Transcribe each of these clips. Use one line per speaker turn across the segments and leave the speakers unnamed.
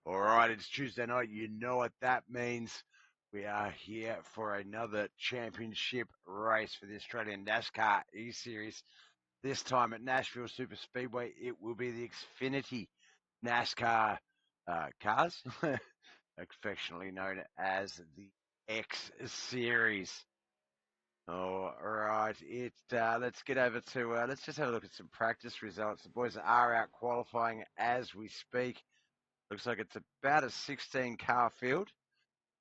All right, it's Tuesday night. You know what that means. We are here for another championship race for the Australian NASCAR eSeries. This time at Nashville Superspeedway, it will be the Xfinity NASCAR cars, affectionately known as the X Series. All right, let's get over to let's just have a look at some practice results. The boys are out qualifying as we speak. Looks like it's about a 16 car field,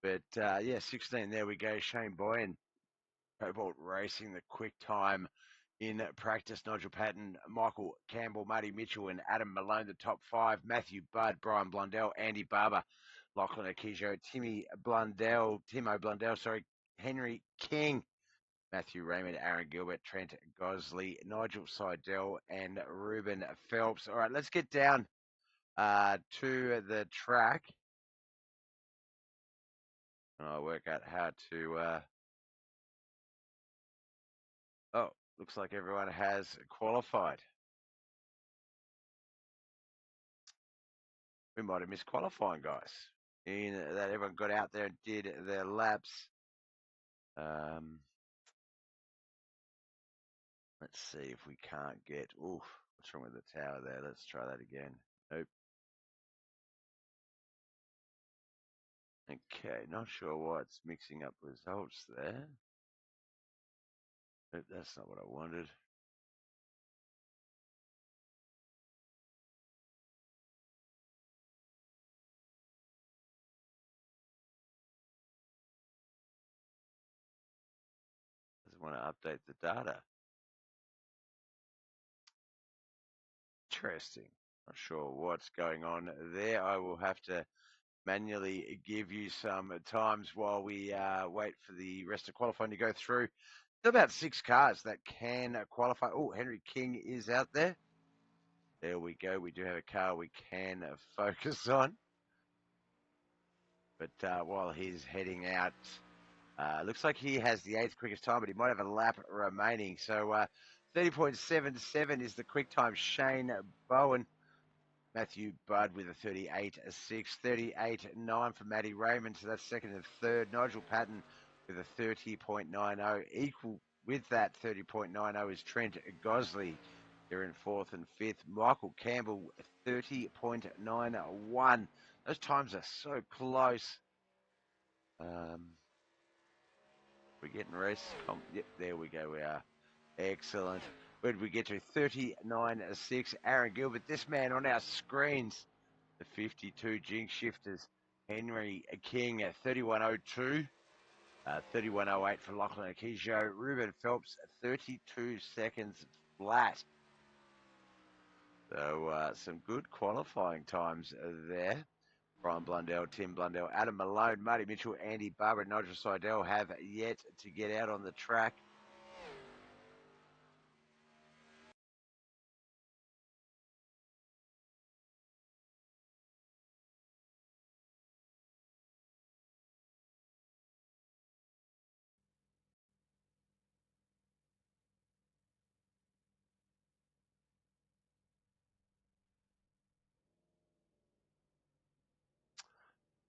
but yeah, 16. There we go. Shane Boyan, Cobalt Racing, the quick time in practice. Nigel Patton, Michael Campbell, Marty Mitchell, and Adam Malone, the top five. Matthew Budd, Brian Blundell, Andy Barber, Lachlan Akijo, Timo Blundell, sorry, Henry King, Matthew Raymond, Aaron Gilbert, Trent Gosley, Nigel Seidel, and Ruben Phelps. All right, let's get down to the track. I'll work out how to. Oh, looks like everyone has qualified. We might have missed qualifying, guys. In that everyone got out there and did their laps. Um, let's see if we can't get. Oof, what's wrong with the tower there? Let's try that again. Nope. Okay, not sure why it's mixing up results there. Nope, that's not what I wanted. Doesn't want to update the data. Interesting. Not sure what's going on there. I will have to manually give you some times while we wait for the rest of qualifying to go through. There's about 6 cars that can qualify. Oh, Henry King is out there. There we go. We do have a car we can focus on. But while he's heading out, looks like he has the 8th quickest time, but he might have a lap remaining. So 30.77 is the quick time. Shane Bowen. Matthew Budd with a 38.6, 38.9 for Matty Raymond, so that's second and third. Nigel Patton with a 30.90. Equal with that 30.90 is Trent Gosley. They're in fourth and fifth. Michael Campbell, 30.91. Those times are so close. We're getting race. Yep, there we go. We are. Excellent. Where did we get to? 39.6. Aaron Gilbert, this man on our screens. The 52 Jinx Shifters. Henry King at 31.02. 31.08 for Lachlan Akijo. Ruben Phelps, 32 seconds flat. So some good qualifying times there. Brian Blundell, Tim Blundell, Adam Malone, Marty Mitchell, Andy Barber, and Nigel Seidel have yet to get out on the track.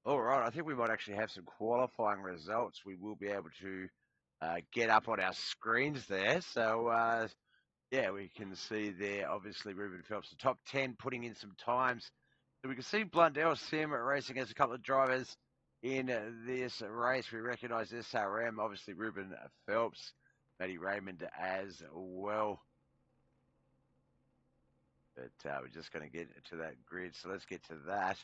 All right, I think we might actually have some qualifying results. We will be able to get up on our screens there. So, yeah, we can see there, obviously, Ruben Phelps, the top 10, putting in some times. So we can see Blundell Sim racing as a couple of drivers in this race. We recognise SRM, obviously, Ruben Phelps, Matty Raymond as well. But we're just going to get to that grid. So let's get to that.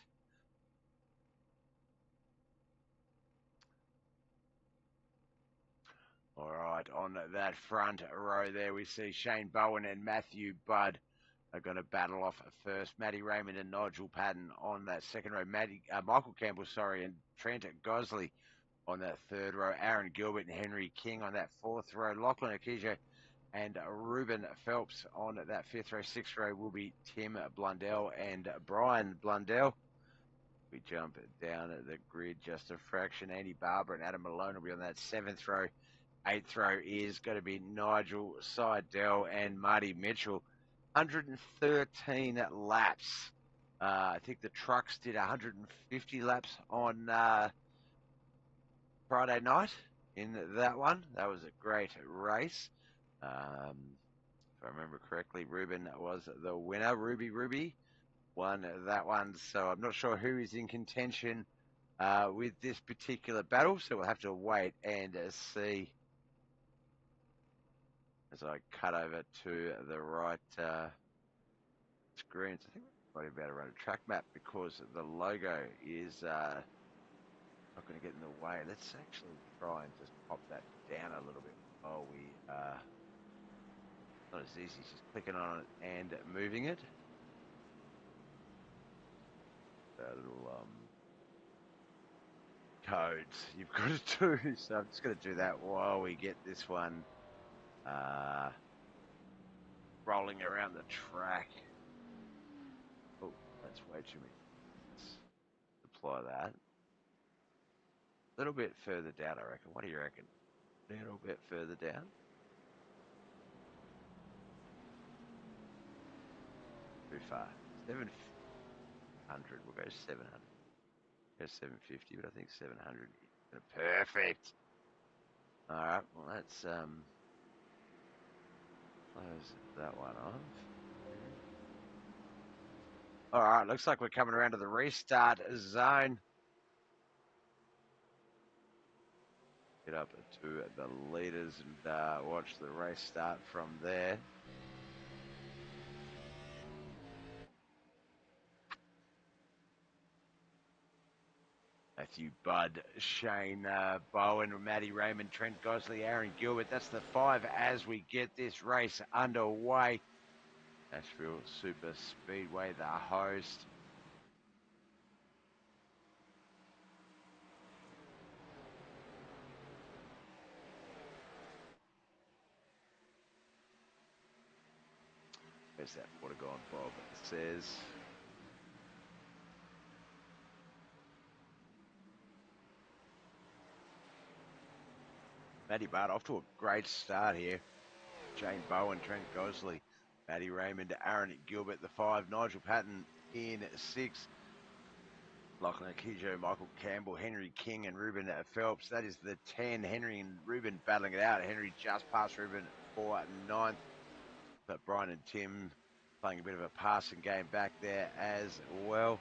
All right, on that front row there, we see Shane Bowen and Matthew Budd are going to battle off first. Matty Raymond and Nigel Patton on that second row. Michael Campbell, sorry, and Trent Gosley on that third row. Aaron Gilbert and Henry King on that fourth row. Lachlan Akijo and Ruben Phelps on that fifth row. Sixth row will be Tim Blundell and Brian Blundell. We jump down the grid just a fraction. Andy Barber and Adam Malone will be on that seventh row. Eighth row is going to be Nigel Seidel and Marty Mitchell. 113 laps I think the trucks did 150 laps on Friday night in that one. That was a great race. If I remember correctly, Ruben was the winner. Ruby won that one. So I'm not sure who is in contention with this particular battle. So we'll have to wait and see as I cut over to the right screens. I think we're probably about to run a track map because the logo is not going to get in the way. Let's actually try and just pop that down a little bit while we not as easy as just clicking on it and moving it. A little codes you've got to do. So I'm just going to do that while we get this one rolling around the track. Oh, that's way too many. Let's apply that. A little bit further down, I reckon. What do you reckon? A little bit further down. Too far. 700. We'll go 700. Go 750, but I think 700 is perfect. All right. Well, let's close that one off. All right. Looks like we're coming around to the restart zone. Get up to the leaders and watch the race start from there. Matthew Budd, Shane Bowen, Matty Raymond, Trent Gosley, Aaron Gilbert. That's the 5 as we get this race underway. Nashville Superspeedway, the host. Where's that water gone, Bob? It says. Matty Budd off to a great start here. Shane Bowen, Trent Gosley, Matty Raymond, Aaron Gilbert, the 5, Nigel Patton in 6, Lachlan Akijo, Michael Campbell, Henry King, and Ruben Phelps. That is the 10. Henry and Ruben battling it out. Henry just past Ruben for 9th. But Brian and Tim playing a bit of a passing game back there as well.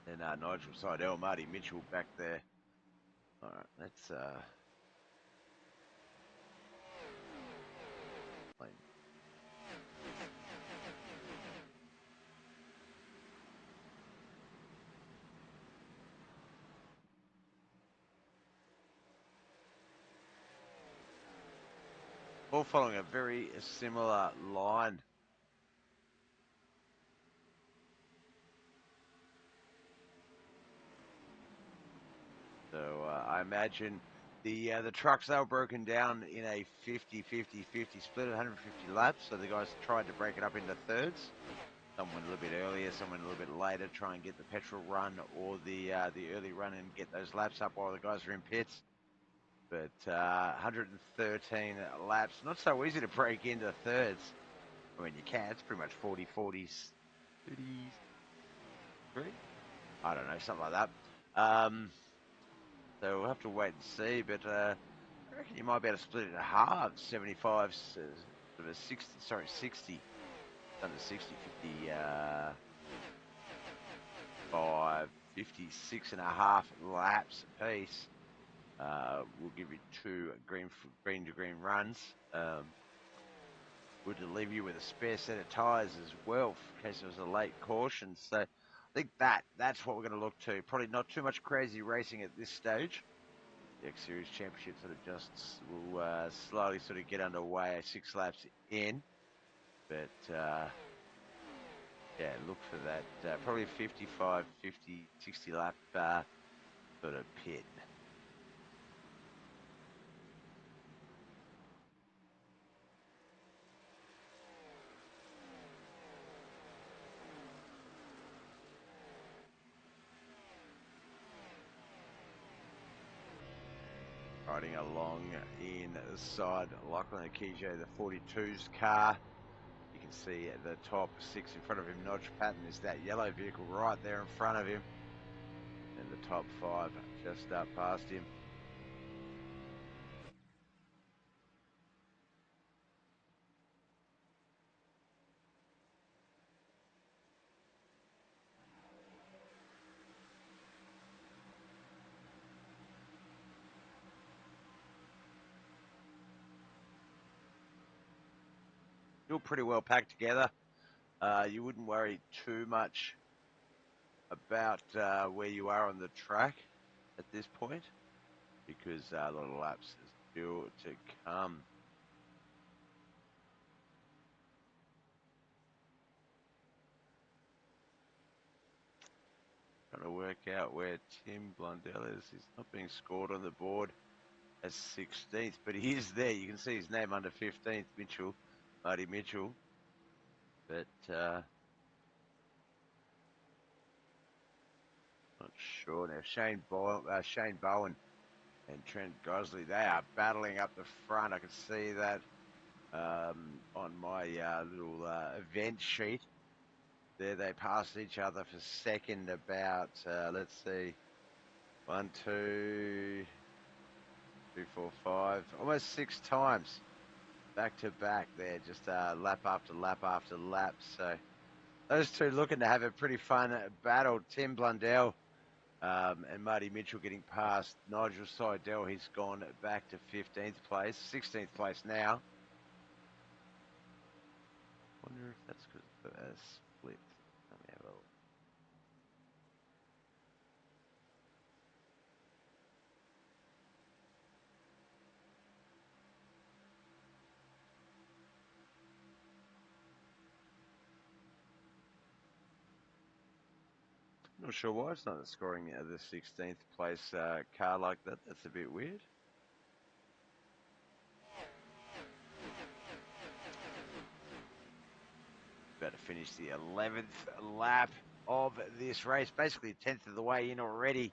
And Nigel Seidel, Marty Mitchell back there. All right, let's all following a very similar line. So I imagine the trucks, they were broken down in a 50-50-50 split, 150 laps. So the guys tried to break it up into thirds. Some went a little bit earlier, some went a little bit later, try and get the petrol run or the early run and get those laps up while the guys are in pits. But 113 laps, not so easy to break into thirds. I mean, you can. It's pretty much 40, 40s, 33? I don't know, something like that. So we'll have to wait and see, but I reckon you might be able to split it in half, 75, sort of a 60, sorry, 60, under 60, 56 and a half laps apiece. We'll give you 2 green to green runs. We'll leave you with a spare set of tyres as well in case there was a late caution. So I think that's what we're going to look to. Probably not too much crazy racing at this stage. The X-Series Championship sort of just will slowly sort of get underway 6 laps in. But, yeah, look for that. Probably 55, 50, 60 lap sort of pit. Riding along inside Lachlan Akijo, the 42's car. You can see the top 6 in front of him. Nigel Patton is that yellow vehicle right there in front of him. And the top 5 just up past him. Still pretty well packed together. You wouldn't worry too much about where you are on the track at this point, because a lot of laps is still to come. Trying to work out where Tim Blundell is. He's not being scored on the board as 16th, but he is there. You can see his name under 15th, Marty Mitchell. But not sure now. Shane Bowen and Trent Gosley, they are battling up the front. I can see that on my little event sheet. There they passed each other for second about, let's see, 1, 2, 3, 4, 5, almost 6 times back to back there, just lap after lap after lap. So those two looking to have a pretty fun battle. Tim Blundell and Marty Mitchell getting past Nigel Seidel. He's gone back to 15th place, 16th place now. Wonder if that's because of a split. Let me have a look. Not sure why it's not scoring the 16th place car like that. That's a bit weird. About to finish the 11th lap of this race. Basically a 10th of the way in already.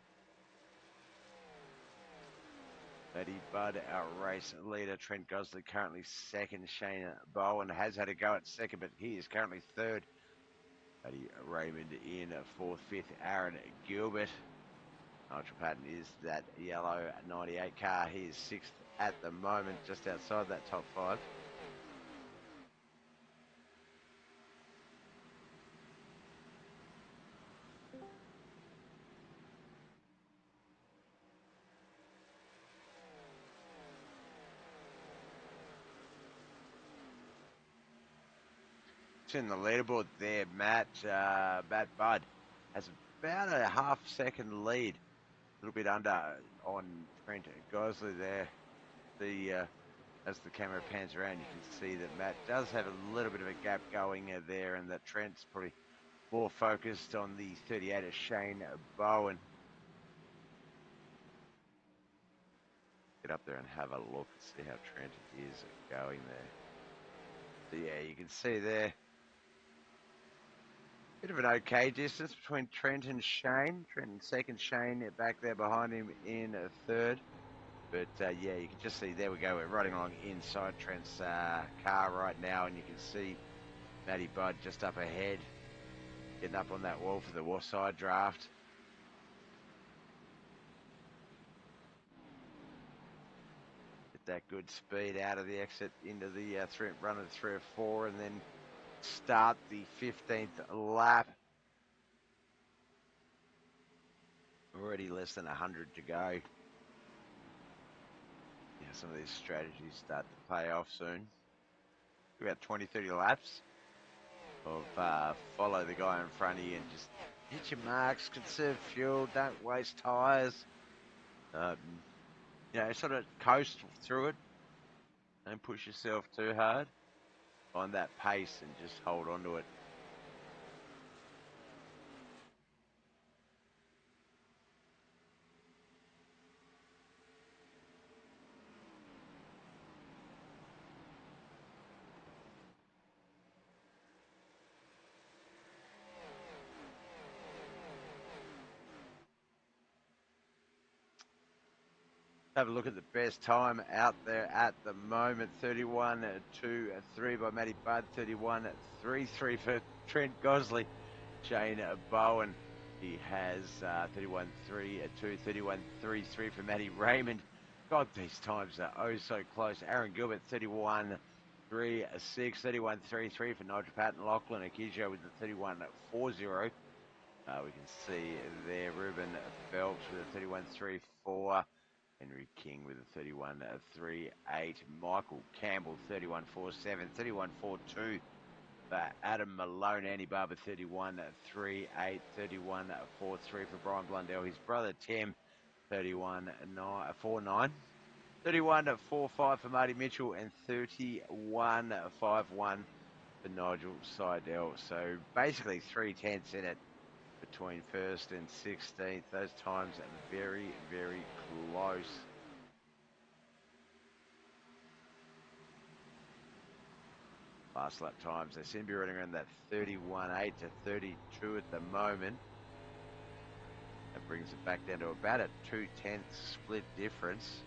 Matty Budd, our race leader. Trent Gosley currently second. Shane Bowen has had a go at second, but he is currently third. Matty Raymond in fourth, fifth. Aaron Gilbert. Nigel Patton is that yellow 98 car. He is sixth at the moment, just outside that top 5. In the leaderboard there, Matt Budd has about a half-second lead, a little bit under on Trent Gosley there. As the camera pans around, you can see that Matt does have a little bit of a gap going there, and that Trent's probably more focused on the 38 of Shane Bowen. Get up there and have a look and see how Trent is going there. So yeah, you can see there. Bit of an okay distance between Trent and Shane. Trent in second, Shane back there behind him in third. But yeah, you can just see, there we go, we're riding along inside Trent's car right now, and you can see Matty Budd just up ahead, getting up on that wall for the side draft. Get that good speed out of the exit into the run of 3 or 4, and then start the 15th lap. Already less than 100 to go. Yeah, some of these strategies start to pay off soon. About 20, 30 laps of follow the guy in front of you and just hit your marks, conserve fuel, don't waste tyres. You know, sort of coast through it. Don't push yourself too hard. Find that pace and just hold on to it. Have a look at the best time out there at the moment. 31.23 by Matty Budd. 31.33 for Trent Gosley. Shane Bowen, he has 31.32. 31.33 for Matty Raymond. God, these times are oh so close. Aaron Gilbert, 31.36. 31.33 for Nigel Patton. Lachlan Akizio with the 31.40. We can see there Ruben Phelps with a 31.34. Henry King with a 31.38. Michael Campbell, 31.47. 31.42 for Adam Malone. Andy Barber, 31.38. 31.43 for Brian Blundell. His brother Tim, 31.49. 31.45 for Marty Mitchell and 31.51 for Nigel Seidel. So basically 3/10 in it between first and 16th. Those times are very, very close. Last lap times, they seem to be running around that 31.8 to 32 at the moment. That brings it back down to about a 2/10 split difference.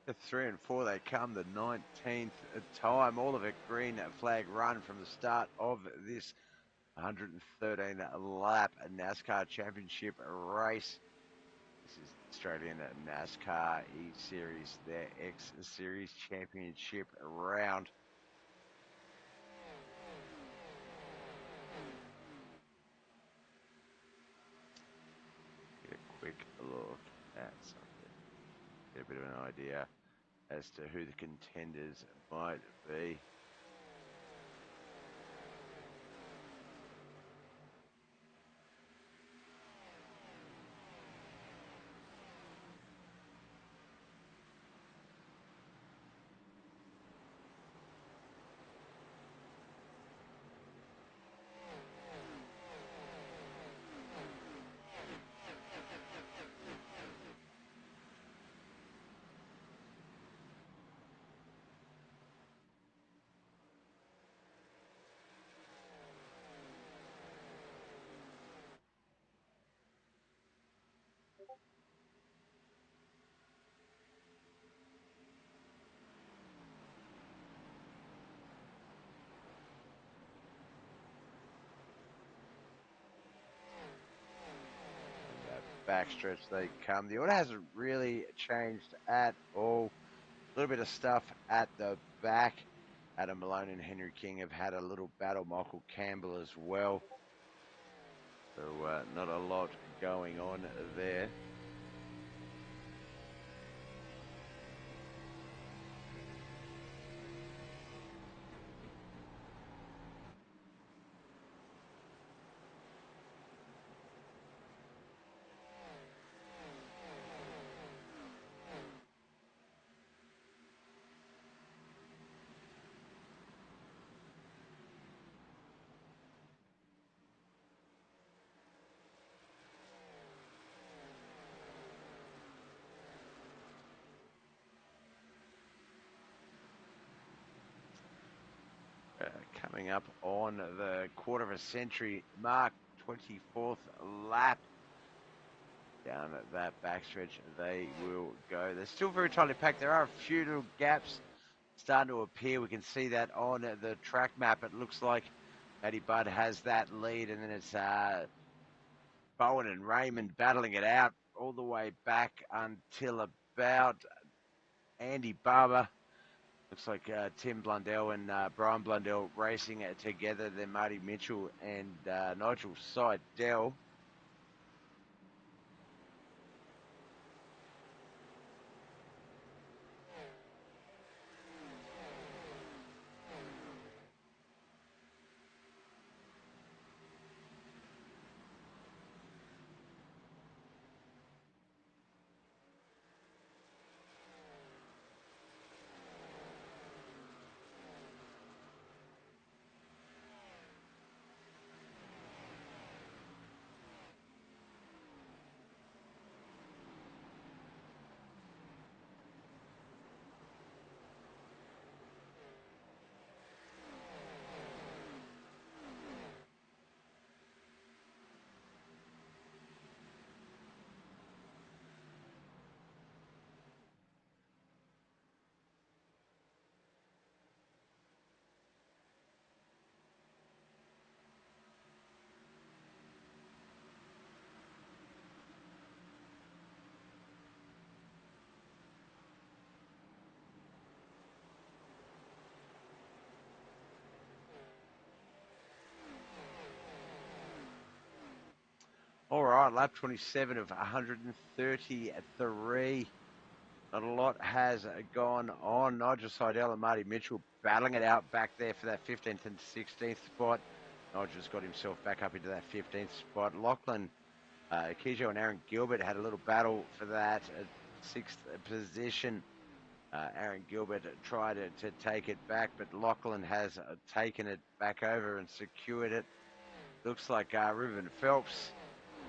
The 3 and 4, they come the 19th time. All of a green flag run from the start of this 113 lap NASCAR championship race. This is Australian NASCAR eSeries, their X-Series championship round. Get a quick look at something. Get a bit of an idea as to who the contenders might be. Backstretch they come. The order hasn't really changed at all. A little bit of stuff at the back. Adam Malone and Henry King have had a little battle. Michael Campbell as well. So not a lot going on there. Coming up on the quarter of a century mark, 24th lap. Down at that backstretch they will go. They're still very tightly packed. There are a few little gaps starting to appear. We can see that on the track map. It looks like Matty Budd has that lead, and then it's Bowen and Raymond battling it out all the way back until about Andy Barber. Looks like Tim Blundell and Brian Blundell racing together. Then Marty Mitchell and Nigel Seidel. All right, lap 27 of 133. Not a lot has gone on. Nigel Seidel and Marty Mitchell battling it out back there for that 15th and 16th spot. Nigel's got himself back up into that 15th spot. Lachlan, Kijo and Aaron Gilbert had a little battle for that 6th position. Aaron Gilbert tried to take it back, but Lachlan has taken it back over and secured it. Looks like Ruben Phelps,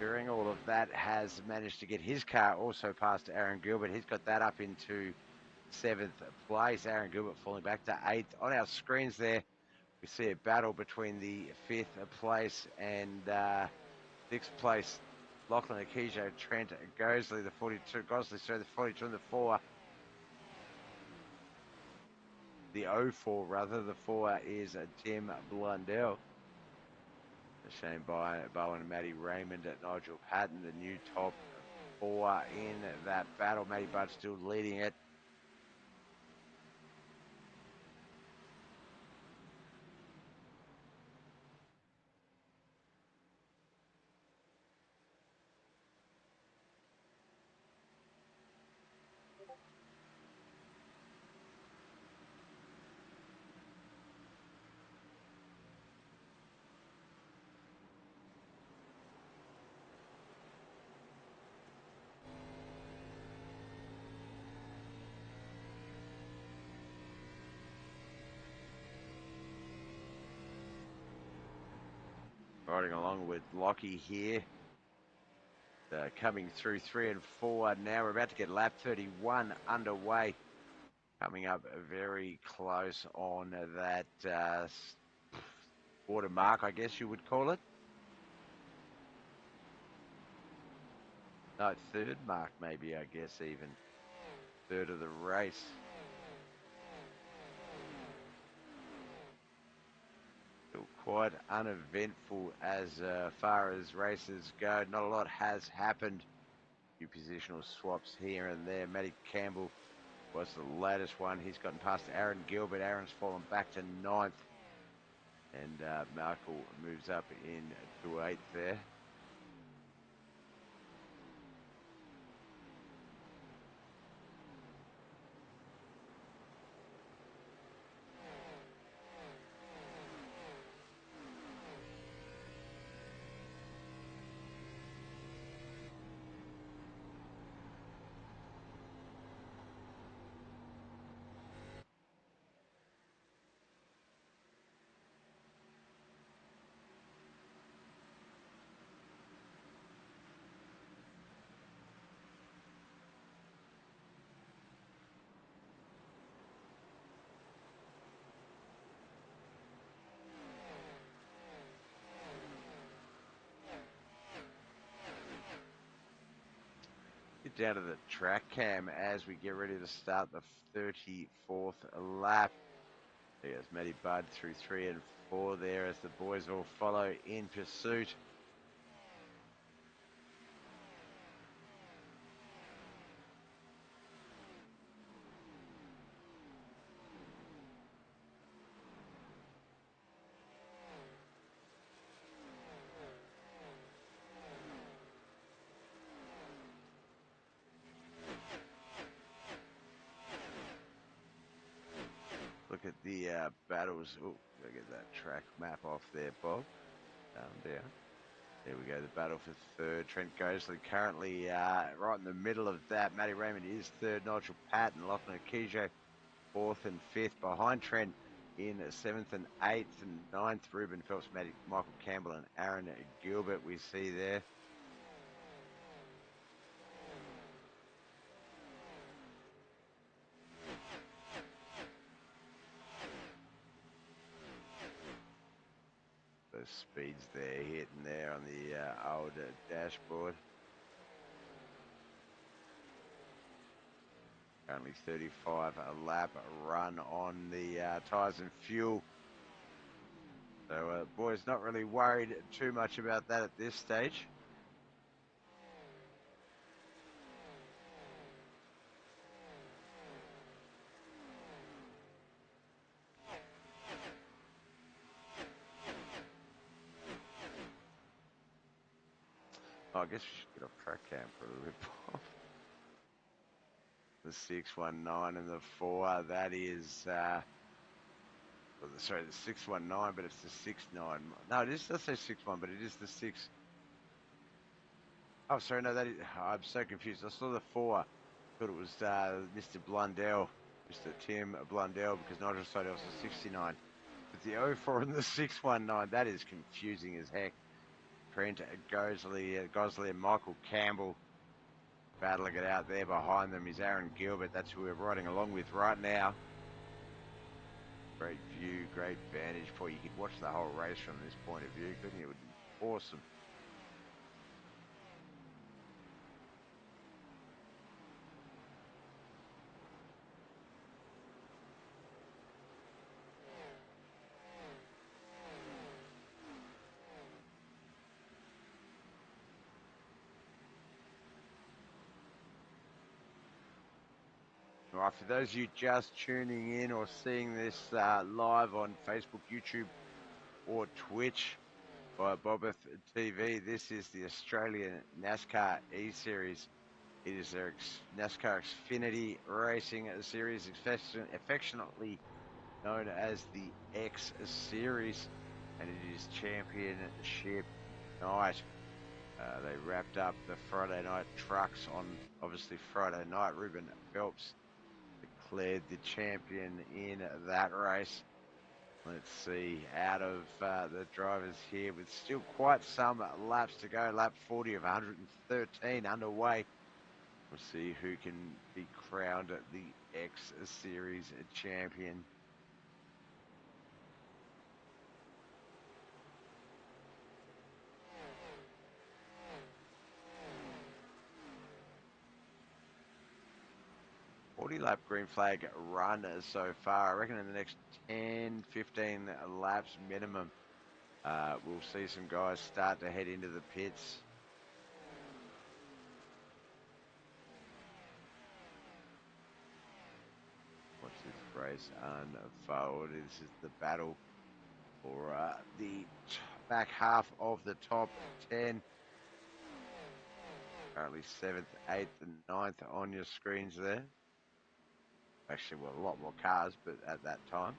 during all of that, has managed to get his car also past Aaron Gilbert. He's got that up into 7th place. Aaron Gilbert falling back to 8th. On our screens there, we see a battle between the 5th place and 6th place. Lachlan Akijo, Trent Gosley, the 42, the 42 and the 4. The 04 rather, the 4 is Tim Blundell. Shane Bowen and Matty Raymond at Nigel Patton, the new top 4 in that battle. Matty Budd still leading it. Riding along with Lockie here. Coming through 3 and 4 now. We're about to get lap 31 underway. Coming up very close on that quarter mark, I guess you would call it. No, third mark maybe, I guess even. Third of the race. Still quite uneventful as far as races go. Not a lot has happened. Few positional swaps here and there. Matty Campbell was the latest one. He's gotten past Aaron Gilbert. Aaron's fallen back to 9th. And Markle moves up into 8th there. Get down to the track cam as we get ready to start the 34th lap. There's Matty Budd through 3 and 4 there as the boys all follow in pursuit. Look at the battles. Oh, gotta get that track map off there, Bob. Down. There we go, the battle for third. Trent Gosley currently right in the middle of that. Matty Raymond is third. Nigel Patton, Lachlan Akijo, 4th and 5th. Behind Trent in 7th and 8th and 9th. Ruben Phelps, Michael Campbell and Aaron Gilbert we see there. Those speeds there hitting there on the old dashboard. Currently 35 a lap run on the tyres and fuel. So boys not really worried too much about that at this stage. Oh, I guess we should get off track cam for a little bit. The 619 and the 4, that is, sorry, the 619, but it's the 69. No, it is, let's say 61, but it is the 6. Oh, sorry, no, that is, I'm so confused. I saw the 4. Thought it was Mr. Blundell, Mr. Tim Blundell, because Nigel Sodell's the 69. But the 04 and the 619, that is confusing as heck. Trent Gosley and Michael Campbell battling it out there. Behind them is Aaron Gilbert. That's who we're riding along with right now. Great view, great vantage point. You could watch the whole race from this point of view, couldn't you? It would be awesome. All right, for those of you just tuning in or seeing this live on Facebook, YouTube, or Twitch by Bobeth TV, this is the Australian NASCAR eSeries. It is their NASCAR Xfinity Racing Series, affectionately known as the X Series, and it is championship night. They wrapped up the Friday night trucks on, obviously, Friday night. Ruben Phelps declared the champion in that race. Let's see, out of the drivers here, with still quite some laps to go, lap 40 of 113 underway. We'll see who can be crowned the X Series champion. Lap green flag run so far. I reckon in the next 10, 15 laps minimum, we'll see some guys start to head into the pits. Watch this race unfold. This is the battle for the back half of the top 10. Currently 7th, 8th, and 9th on your screens there. Actually, well, a lot more cars, but at that time.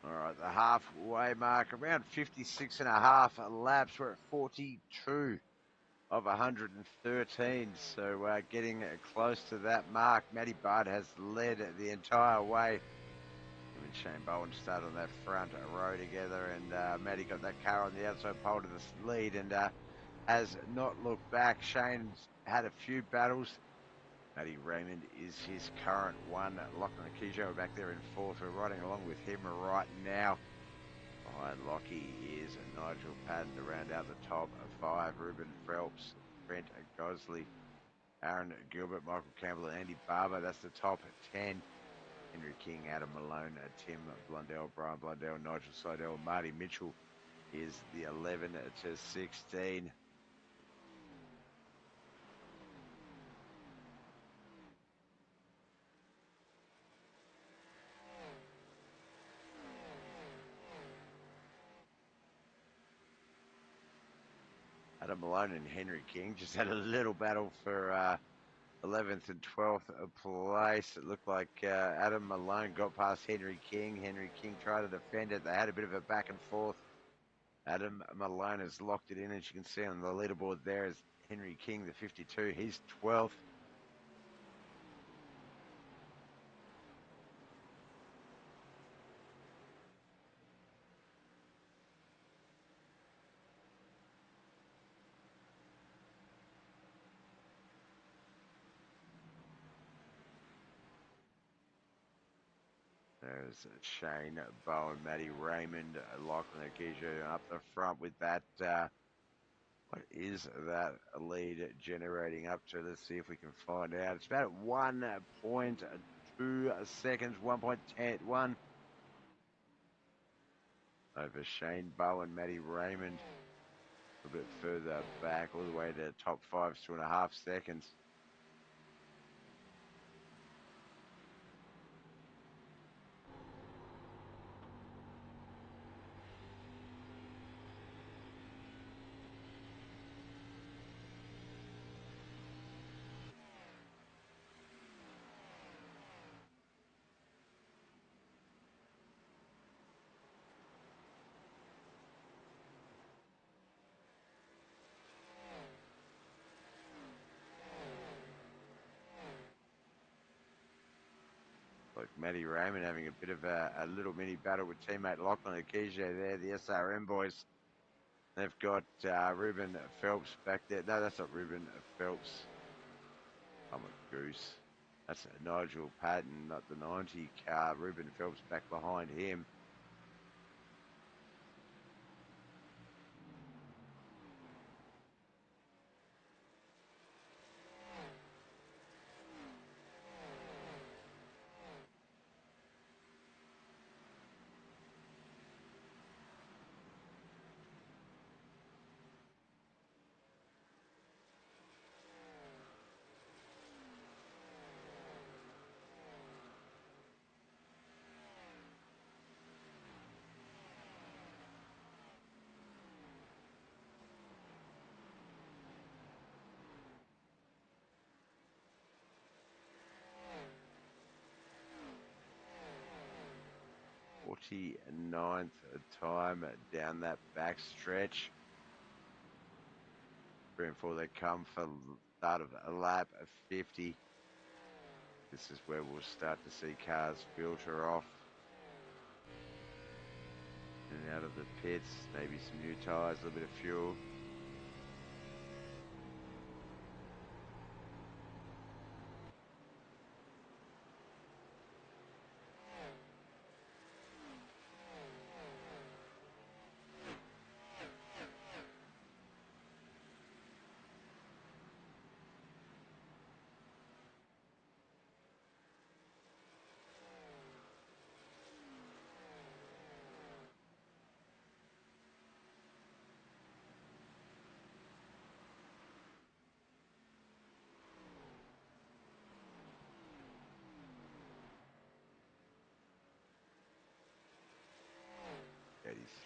All right, the halfway mark, around 56 and a half laps. We're at 42 of 113, so getting close to that mark. Matty Bard has led the entire way. Him and Shane Bowen started on that front row together, and Matty got that car on the outside pole to the lead and has not looked back. Shane's had a few battles. Matty Raymond is his current one. Lachlan Akijo back there in 4th. We're riding along with him right now. Behind Lockie is Nigel Patton to round out the top 5. Ruben Phelps, Brent Gosley, Aaron Gilbert, Michael Campbell, and Andy Barber. That's the top 10. Henry King, Adam Malone, Tim Blundell, Brian Blundell, Nigel Seidel, Marty Mitchell is the 11 to 16. Adam Malone and Henry King just had a little battle for 11th and 12th place. It looked like Adam Malone got past Henry King. Henry King tried to defend it. They had a bit of a back and forth. Adam Malone has locked it in, as you can see on the leaderboard there is Henry King, the 52. He's 12th. There's Shane Bowen, Matty Raymond, Lachlan Akijo up the front with that What is that lead generating up to? Let's see if we can find out. It's about 1.2 seconds, 1.1 over Shane Bowen, Matty Raymond. A bit further back, all the way to top five, 2.5 seconds. Like Matty Raymond having a bit of a little mini battle with teammate Lachlan Akije there, the SRM boys. They've got Ruben Phelps back there. No, that's not Ruben Phelps. I'm a goose. That's Nigel Patton, not the 90 car. Ruben Phelps back behind him. Forty-ninth time down that back stretch. 3 and 4 they come for start of a lap of 50. This is where we'll start to see cars filter off in and out of the pits. Maybe some new tyres, a little bit of fuel.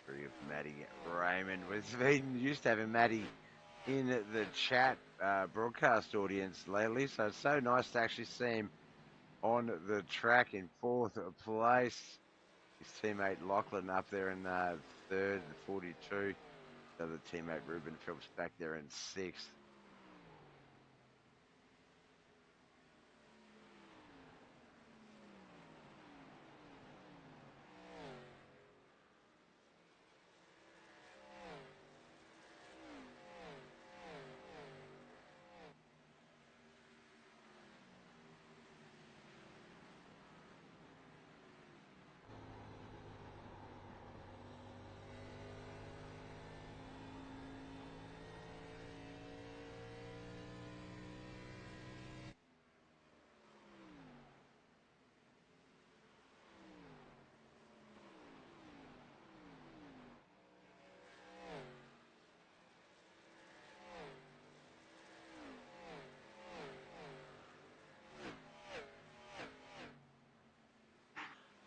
Three of Matty Raymond. We've been used to having Matty in the chat broadcast audience lately, so it's so nice to actually see him on the track in fourth place. His teammate Lachlan up there in third, 42. The other teammate Ruben Phelps back there in sixth.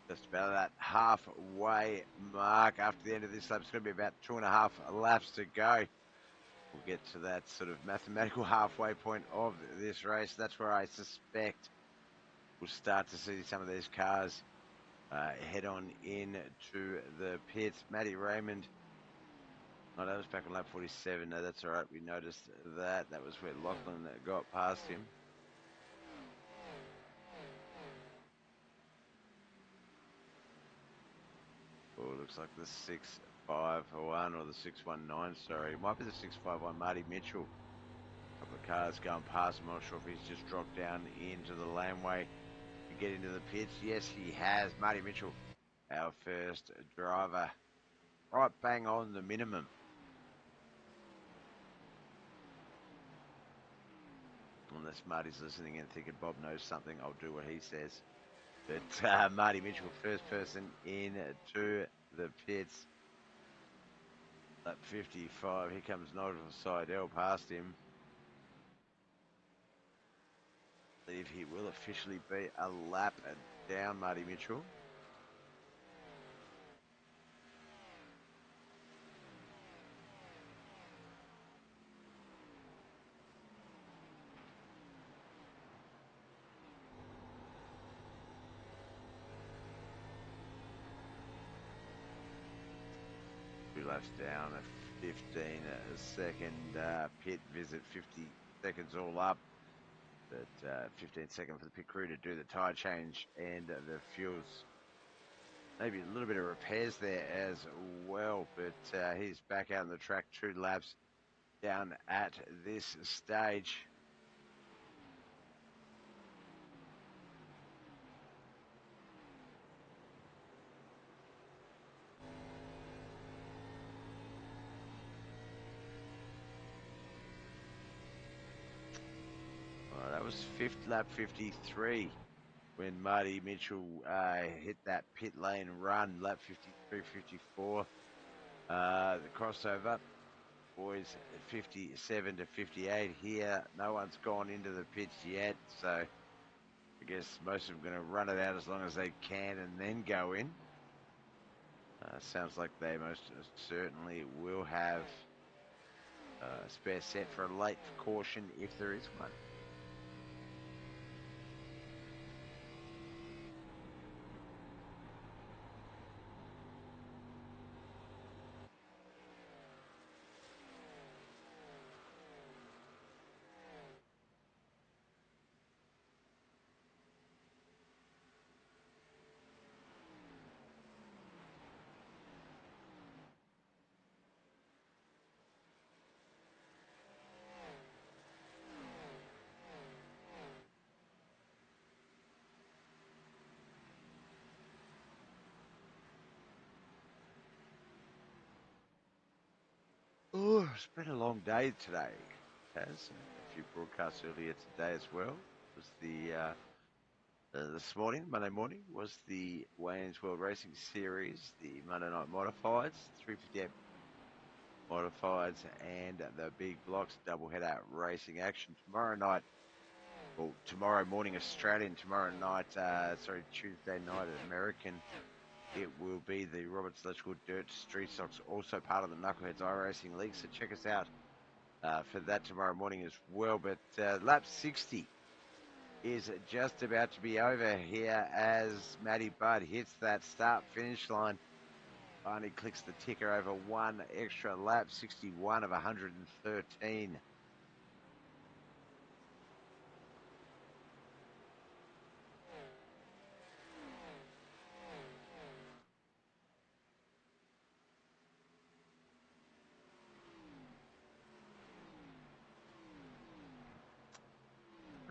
Just about that halfway mark after the end of this lap. It's going to be about 2.5 laps to go. We'll get to that sort of mathematical halfway point of this race. That's where I suspect we'll start to see some of these cars head on into the pits. Matty Raymond, oh, that was back on lap 47. No, that's all right. We noticed that. That was where Lachlan got past him. Oh, looks like the 651 or the 619, sorry. It might be the 651, Marty Mitchell. A couple of cars going past him. I'm not sure if he's just dropped down into the laneway to get into the pits. Yes, he has. Marty Mitchell, our first driver. Right bang on the minimum. unless Marty's listening and thinking Bob knows something, I'll do what he says. But Marty Mitchell, first person into the pits. Lap 55. Here comes Nigel Seidel past him. I believe he will officially be a lap down, Marty Mitchell. Two laps down, a 15-second pit visit, 50 seconds all up. But 15 seconds for the pit crew to do the tyre change and the fuels. Maybe a little bit of repairs there as well, but he's back out on the track, 2 laps down at this stage. Well, that was lap 53 when Marty Mitchell hit that pit lane run, lap 53, 54. The crossover, boys, 57 to 58 here. No one's gone into the pits yet, so I guess most of them are going to run it out as long as they can and then go in. Sounds like they most certainly will have a spare set for a late caution if there is one. Oh, it's been a long day today, Has a few broadcasts earlier today as well. It was this morning, Monday morning, was the Wayne's World Racing Series, the Monday Night Modifieds, 358 Modifieds, and the Big Blocks doubleheader racing action tomorrow night. Well, tomorrow morning Australian, Tuesday night American. It will be the Roberts Electrical Dirt Street Stocks, also part of the Knuckleheads iRacing League. So check us out for that tomorrow morning as well. But lap 60 is just about to be over here as Matty Budd hits that start-finish line. Finally clicks the ticker over one extra lap, 61 of 113.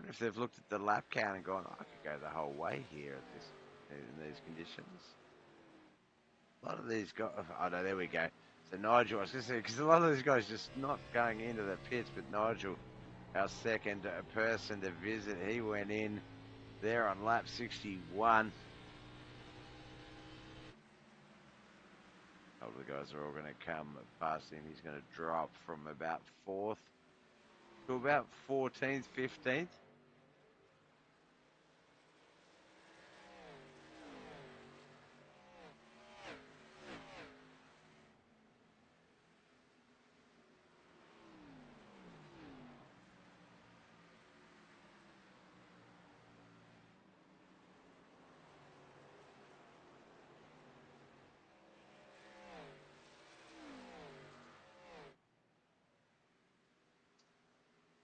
If they've looked at the lap count and gone, I could go the whole way here in these conditions. A lot of these guys, oh no, there we go. So Nigel, I was going to say, because a lot of these guys just not going into the pits, but Nigel, our second person to visit, he went in there on lap 61. All the guys are all going to come past him. He's going to drop from about 4th to about 14th, 15th.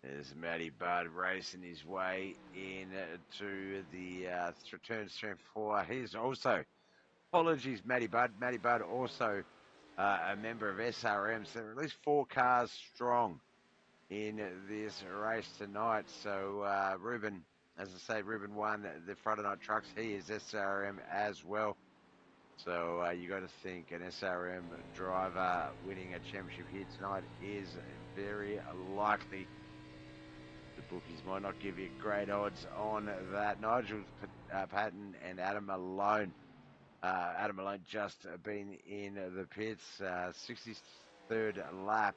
There's Matty Budd racing his way into the turn strength 4. He's also, apologies, Matty Budd. Matty Budd also a member of SRM, so at least 4 cars strong in this race tonight. So Ruben, as I say, Ruben won the Friday Night Trucks. He is SRM as well. So you got to think an SRM driver winning a championship here tonight is very likely. The bookies might not give you great odds on that. Nigel Patton and Adam Malone. Adam Malone just been in the pits, 63rd lap.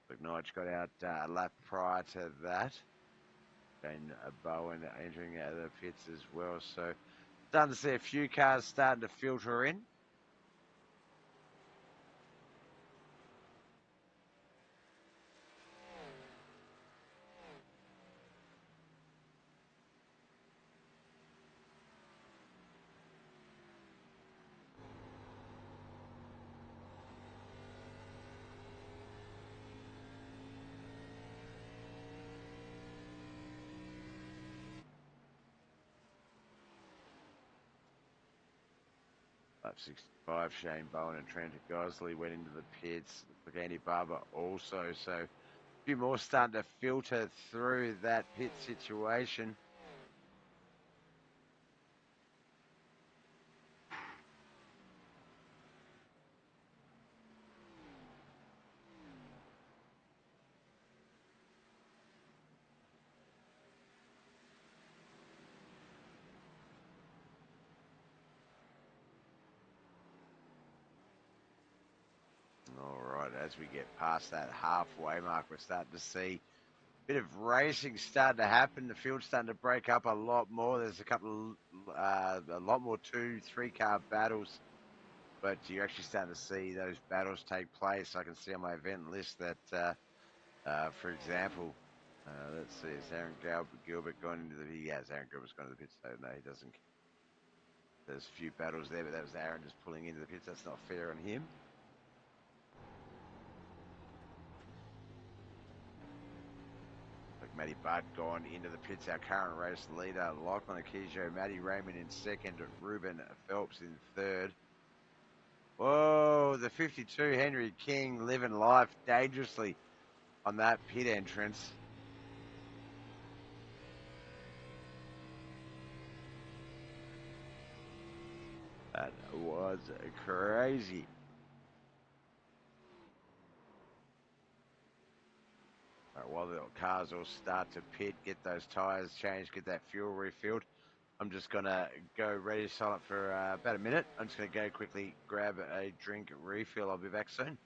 But Nigel got out a lap prior to that. Shane Bowen entering the pits as well. So starting to see a few cars starting to filter in. Lap 65, Shane Bowen and Trent Gosley went into the pits. Andy Barber also. So a few more starting to filter through that pit situation. All right, as we get past that halfway mark, we're starting to see a bit of racing starting to happen. The field's starting to break up a lot more. There's a lot more 2-3 car battles, but you're actually starting to see those battles take place. I can see on my event list that, for example, let's see, is Aaron Gilbert going into the? Yes, Aaron Gilbert's going to the pits. So no, he doesn't. There's a few battles there, but that was Aaron just pulling into the pits. That's not fair on him. Matty Budd gone into the pits, our current race leader. Lachlan Akijo, Matty Raymond in second, Ruben Phelps in third. Whoa, the 52 Henry King living life dangerously on that pit entrance. That was crazy. Right, while the cars all start to pit, get those tyres changed, get that fuel refilled, I'm just going to go ready to sign up for about a minute. I'm just going to go quickly grab a drink refill. I'll be back soon.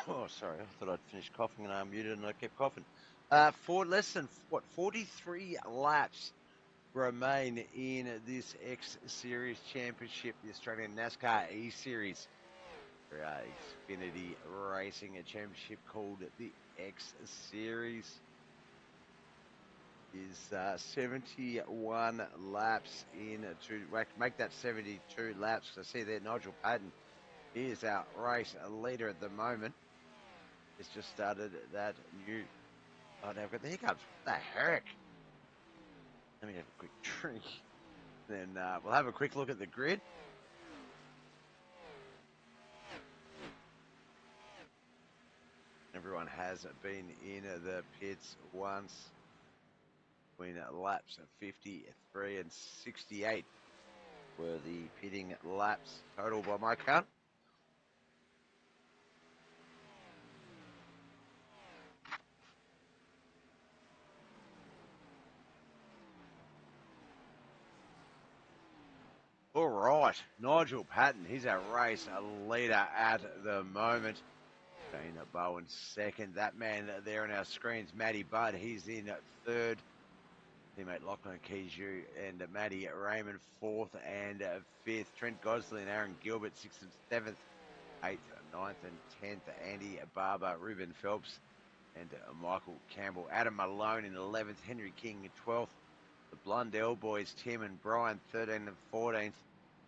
Oh, sorry. I thought I'd finished coughing and I muted and I kept coughing. For less than, 43 laps remain in this X Series Championship, the Australian NASCAR eSeries. Xfinity Racing, a championship called the X Series. Is 71 laps in to make that 72 laps. I see there Nigel Patton is our race leader at the moment. It's just started that new. Oh, now I've got the hiccups. What the heck? Let me have a quick drink. Then we'll have a quick look at the grid. Everyone has been in the pits once. Between laps of 53 and 68 were the pitting laps total by my count. All right, Nigel Patton, he's our race leader at the moment. Shane Bowen second. That man there on our screens, Matty Budd, he's in third. Teammate Lachlan Keiju and Matty Raymond fourth and fifth. Trent Gosley and Aaron Gilbert sixth and seventh. Eighth, ninth, and 10th. Andy Barber, Ruben Phelps, and Michael Campbell. Adam Malone in 11th. Henry King in 12th. The Blundell boys, Tim and Brian, 13th and 14th.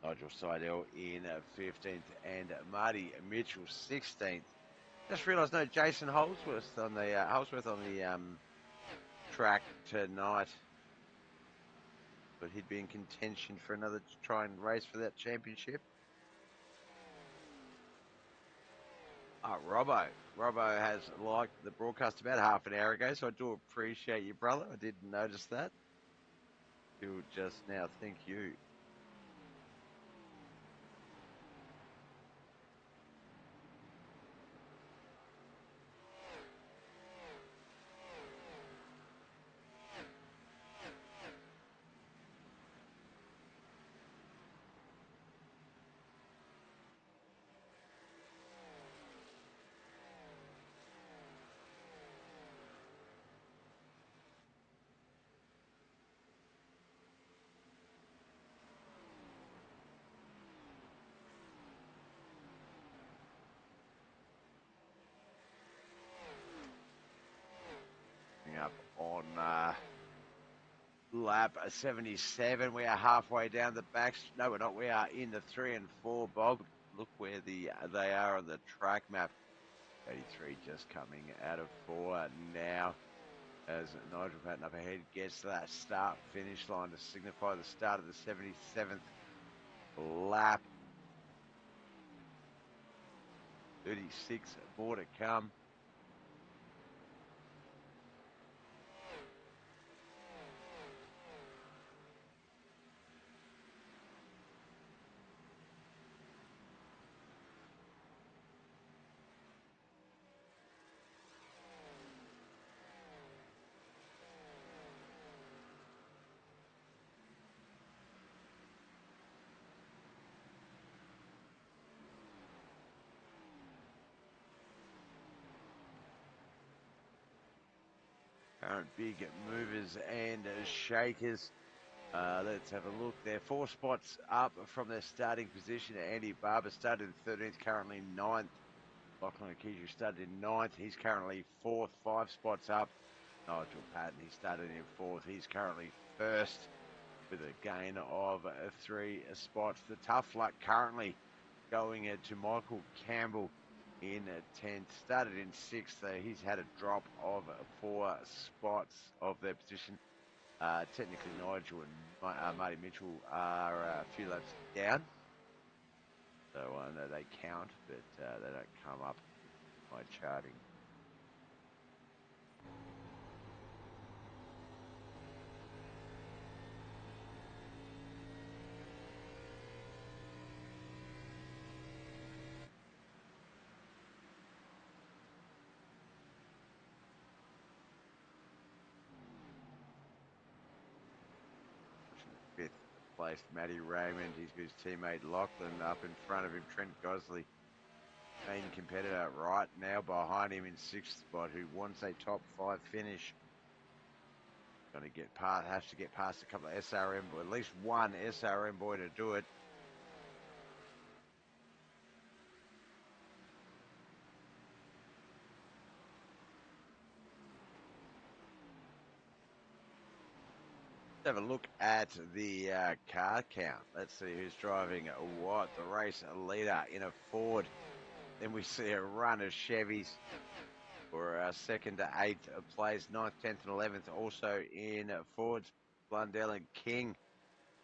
Nigel Seidel in 15th. And Marty Mitchell, 16th. Just realised no Jason Holsworth on the track tonight. But he'd be in contention for another try and race for that championship. Robbo. Robbo has liked the broadcast about half an hour ago, so I do appreciate you, brother. I didn't notice that. He'll just now thank you. Up on lap 77. We are halfway down the back. No, we're not. We are in the 3 and 4 bog. Look where they are on the track map. 83 just coming out of 4 now. As Nigel Patton up ahead gets to that start-finish line to signify the start of the 77th lap. 36 more to come. Current big movers and shakers. Let's have a look there. 4 spots up from their starting position. Andy Barber started in 13th, currently 9th. Lachlan Akiju started in 9th. He's currently 4th, 5 spots up. Nigel Patton, he started in 4th. He's currently 1st with a gain of 3 spots. The tough luck currently going to Michael Campbell in 10th. Started in 6th. He's had a drop of 4 spots of their position. Technically, Nigel and Marty Mitchell are a few laps down. So I know they count, but they don't come up in my charting. Fifth place, Matty Raymond. He's got his teammate Lachlan up in front of him. Trent Gosley, main competitor, right now behind him in 6th spot, who wants a top 5 finish. Going to get past, has to get past a couple of SRM, at least one SRM boy to do it. Have a look at the car count. Let's see who's driving what. The race leader in a Ford. Then we see a run of Chevys for 2nd to 8th place, 9th, 10th, and 11th. Also in Fords, Blundell and King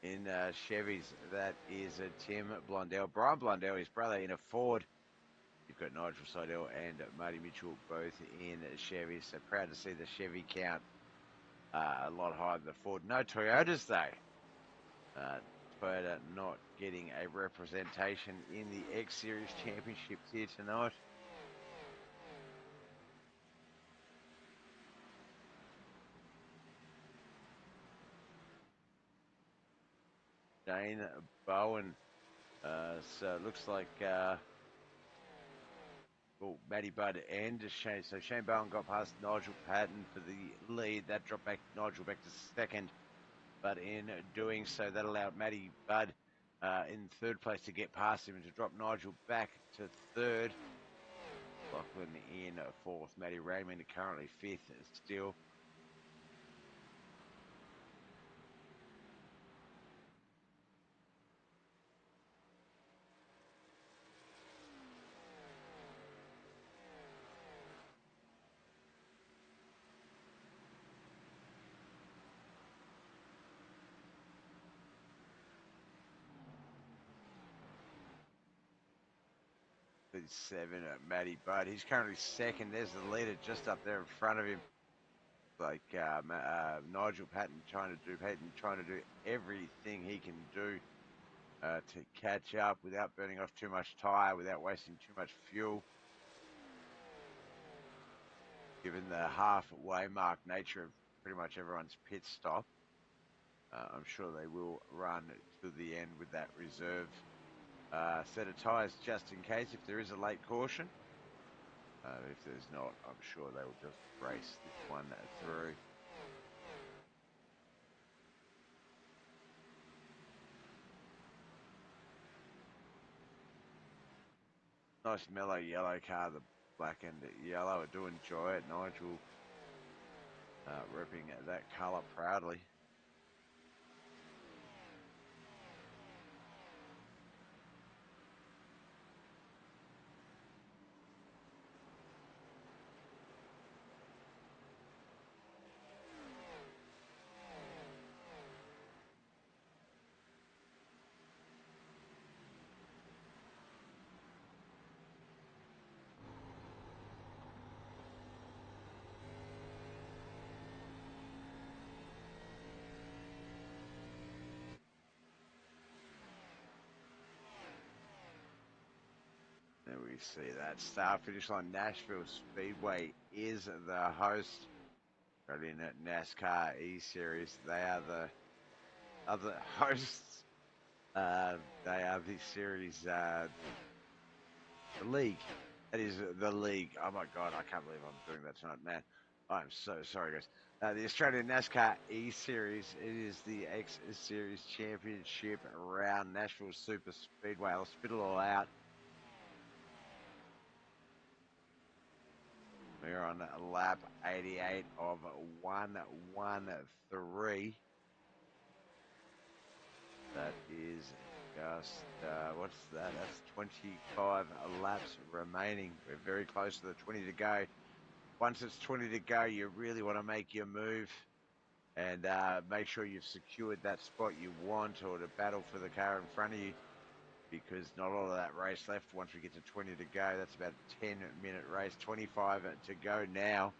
in Chevys. That is Tim Blundell. Brian Blundell, his brother, in a Ford. You've got Nigel Seidel and Marty Mitchell both in Chevy, so proud to see the Chevy count a lot higher than the Ford. No Toyotas though. Toyota not getting a representation in the X Series championships here tonight. Shane Bowen. So it looks like Matty Budd and Shane. So Shane Bowen got past Nigel Patton for the lead. That dropped back Nigel back to second. But in doing so, that allowed Matty Budd in third place to get past him and to drop Nigel back to third. Lachlan in fourth. Matty Raymond currently fifth still. Seven, Matty Budd. He's currently second. There's the leader just up there in front of him. Like Nigel Patton trying to do everything he can do to catch up without burning off too much tyre, without wasting too much fuel. Given the halfway mark nature of pretty much everyone's pit stop, I'm sure they will run to the end with that reserve set of tyres just in case if there is a late caution. If there's not, I'm sure they will just race this one through. Nice mellow yellow car, the black and yellow. I do enjoy it. Nigel repping that colour proudly. There we see that start finish line. Nashville Speedway is the host. Got in at NASCAR eSeries. They are the other hosts. They are the series, the league. That is the league. Oh my God, I can't believe I'm doing that tonight, man. I'm so sorry, guys. The Australian NASCAR eSeries. It is the X Series Championship around Nashville Super Speedway. I'll spit it all out. We're on lap 88 of 113. That is just, what's that? That's 25 laps remaining. We're very close to the 20 to go. Once it's 20 to go, you really want to make your move and make sure you've secured that spot you want or to battle for the car in front of you, because not all of that race left once we get to 20 to go. That's about a 10-minute race, 25 to go now.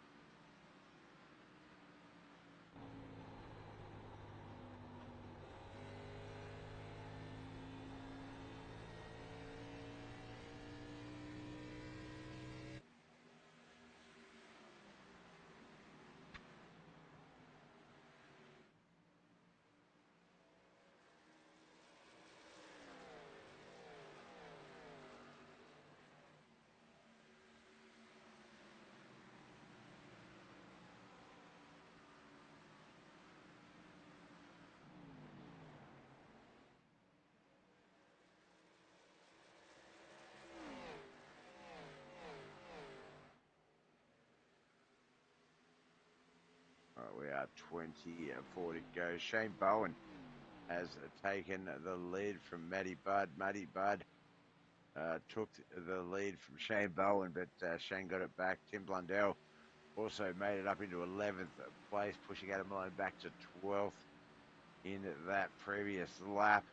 All right, we are 24 to go. Shane Bowen has taken the lead from Matty Budd. Matty Budd took the lead from Shane Bowen, but Shane got it back. Tim Blundell also made it up into 11th place, pushing Adam Malone back to 12th in that previous lap.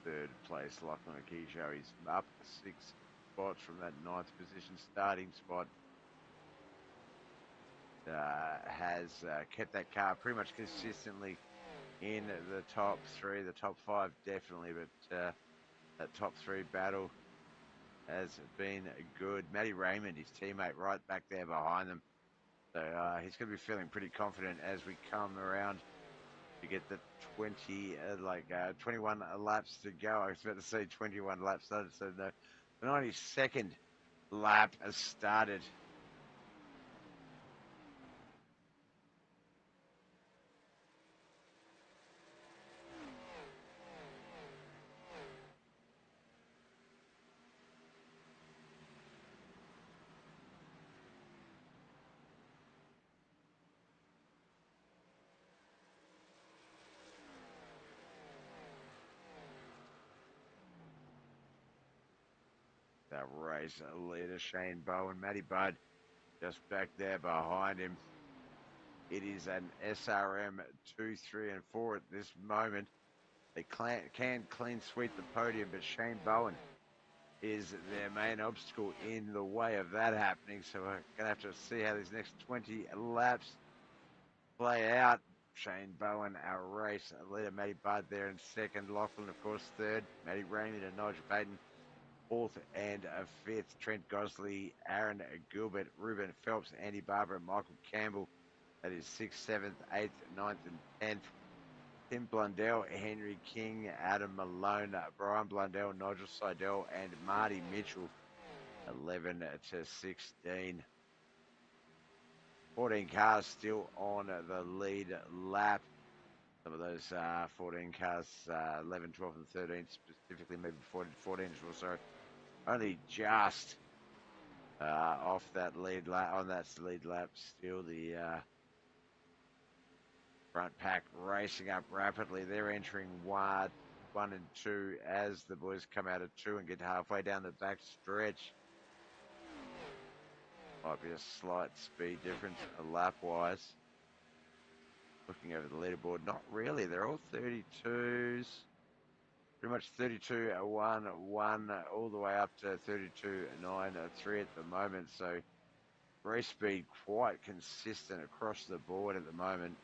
third place. Lachlan Akisho is up 6 spots from that ninth position starting spot. Has kept that car pretty much consistently in the top three, the top five definitely, but that top three battle has been good. Matty Raymond, his teammate, right back there behind them. So he's going to be feeling pretty confident as we come around to get the 21 laps to go. I was about to say 21 laps started, so the 92nd lap has started. That race leader, Shane Bowen, Matty Budd, just back there behind him. It is an SRM 2, 3, and 4 at this moment. They can clean sweep the podium, but Shane Bowen is their main obstacle in the way of that happening. So we're going to have to see how these next 20 laps play out. Shane Bowen, our race leader, Matty Budd there in second. Lachlan, of course, third. Matty Raymond and Nigel Payton, fourth and fifth. Trent Gosley, Aaron Gilbert, Ruben Phelps, Andy Barber, and Michael Campbell. That is 6th, 7th, 8th, 9th, and 10th. Tim Blundell, Henry King, Adam Malone, Brian Blundell, Nigel Seidel, and Marty Mitchell, 11 to 16. 14 cars still on the lead lap. Some of those 14 cars, 11, 12, and 13 specifically, maybe 14 or so, only just off that lead lap. On that lead lap, still the front pack racing up rapidly. They're entering one and two as the boys come out of two and get halfway down the back stretch. Might be a slight speed difference lap-wise. Looking over the leaderboard, not really. They're all 32s. Pretty much 32.1, 1, all the way up to 32.9, 3 at the moment. So race speed quite consistent across the board at the moment.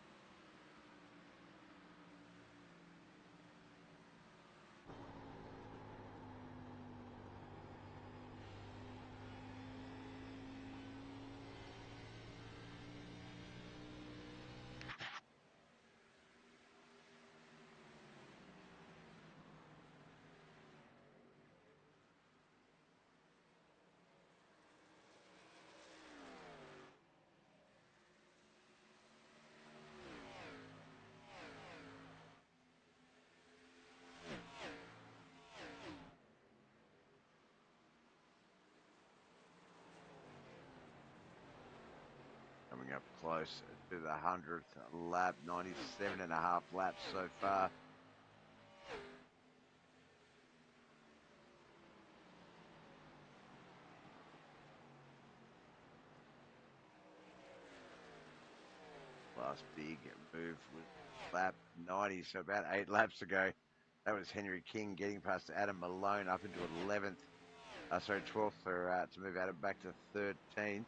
Coming up close to the 100th lap, 97.5 laps so far. Last big move was lap 90, so about 8 laps ago. That was Henry King getting past Adam Malone up into 11th. 12th to move Adam back to 13th.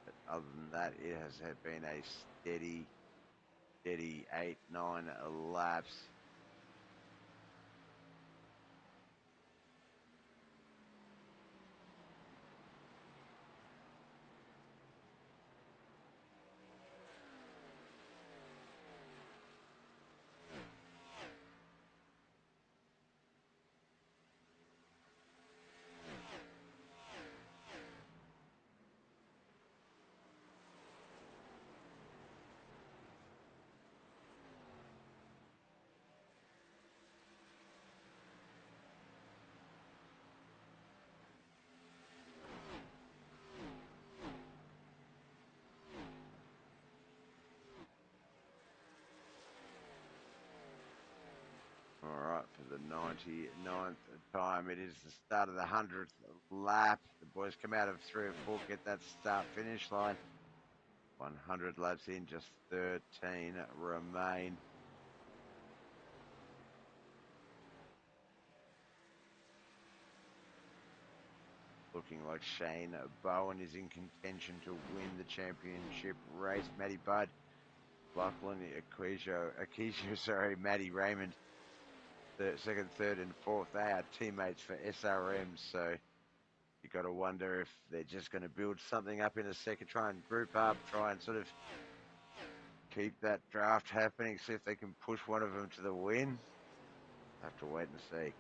But other than that, it has been a steady 8, 9 laps. All right, for the 99th time, it is the start of the 100th lap. The boys come out of 3 or 4, get that start-finish line. 100 laps in, just 13 remain. looking like Shane Bowen is in contention to win the championship race. Matty Budd, Lachlan Akisho, sorry, Matty Raymond, second, third, and fourth. They are teammates for SRM, so you got to wonder if they're just going to build something up in a second, try and group up, try and sort of keep that draft happening, see if they can push one of them to the win. Have to wait and see.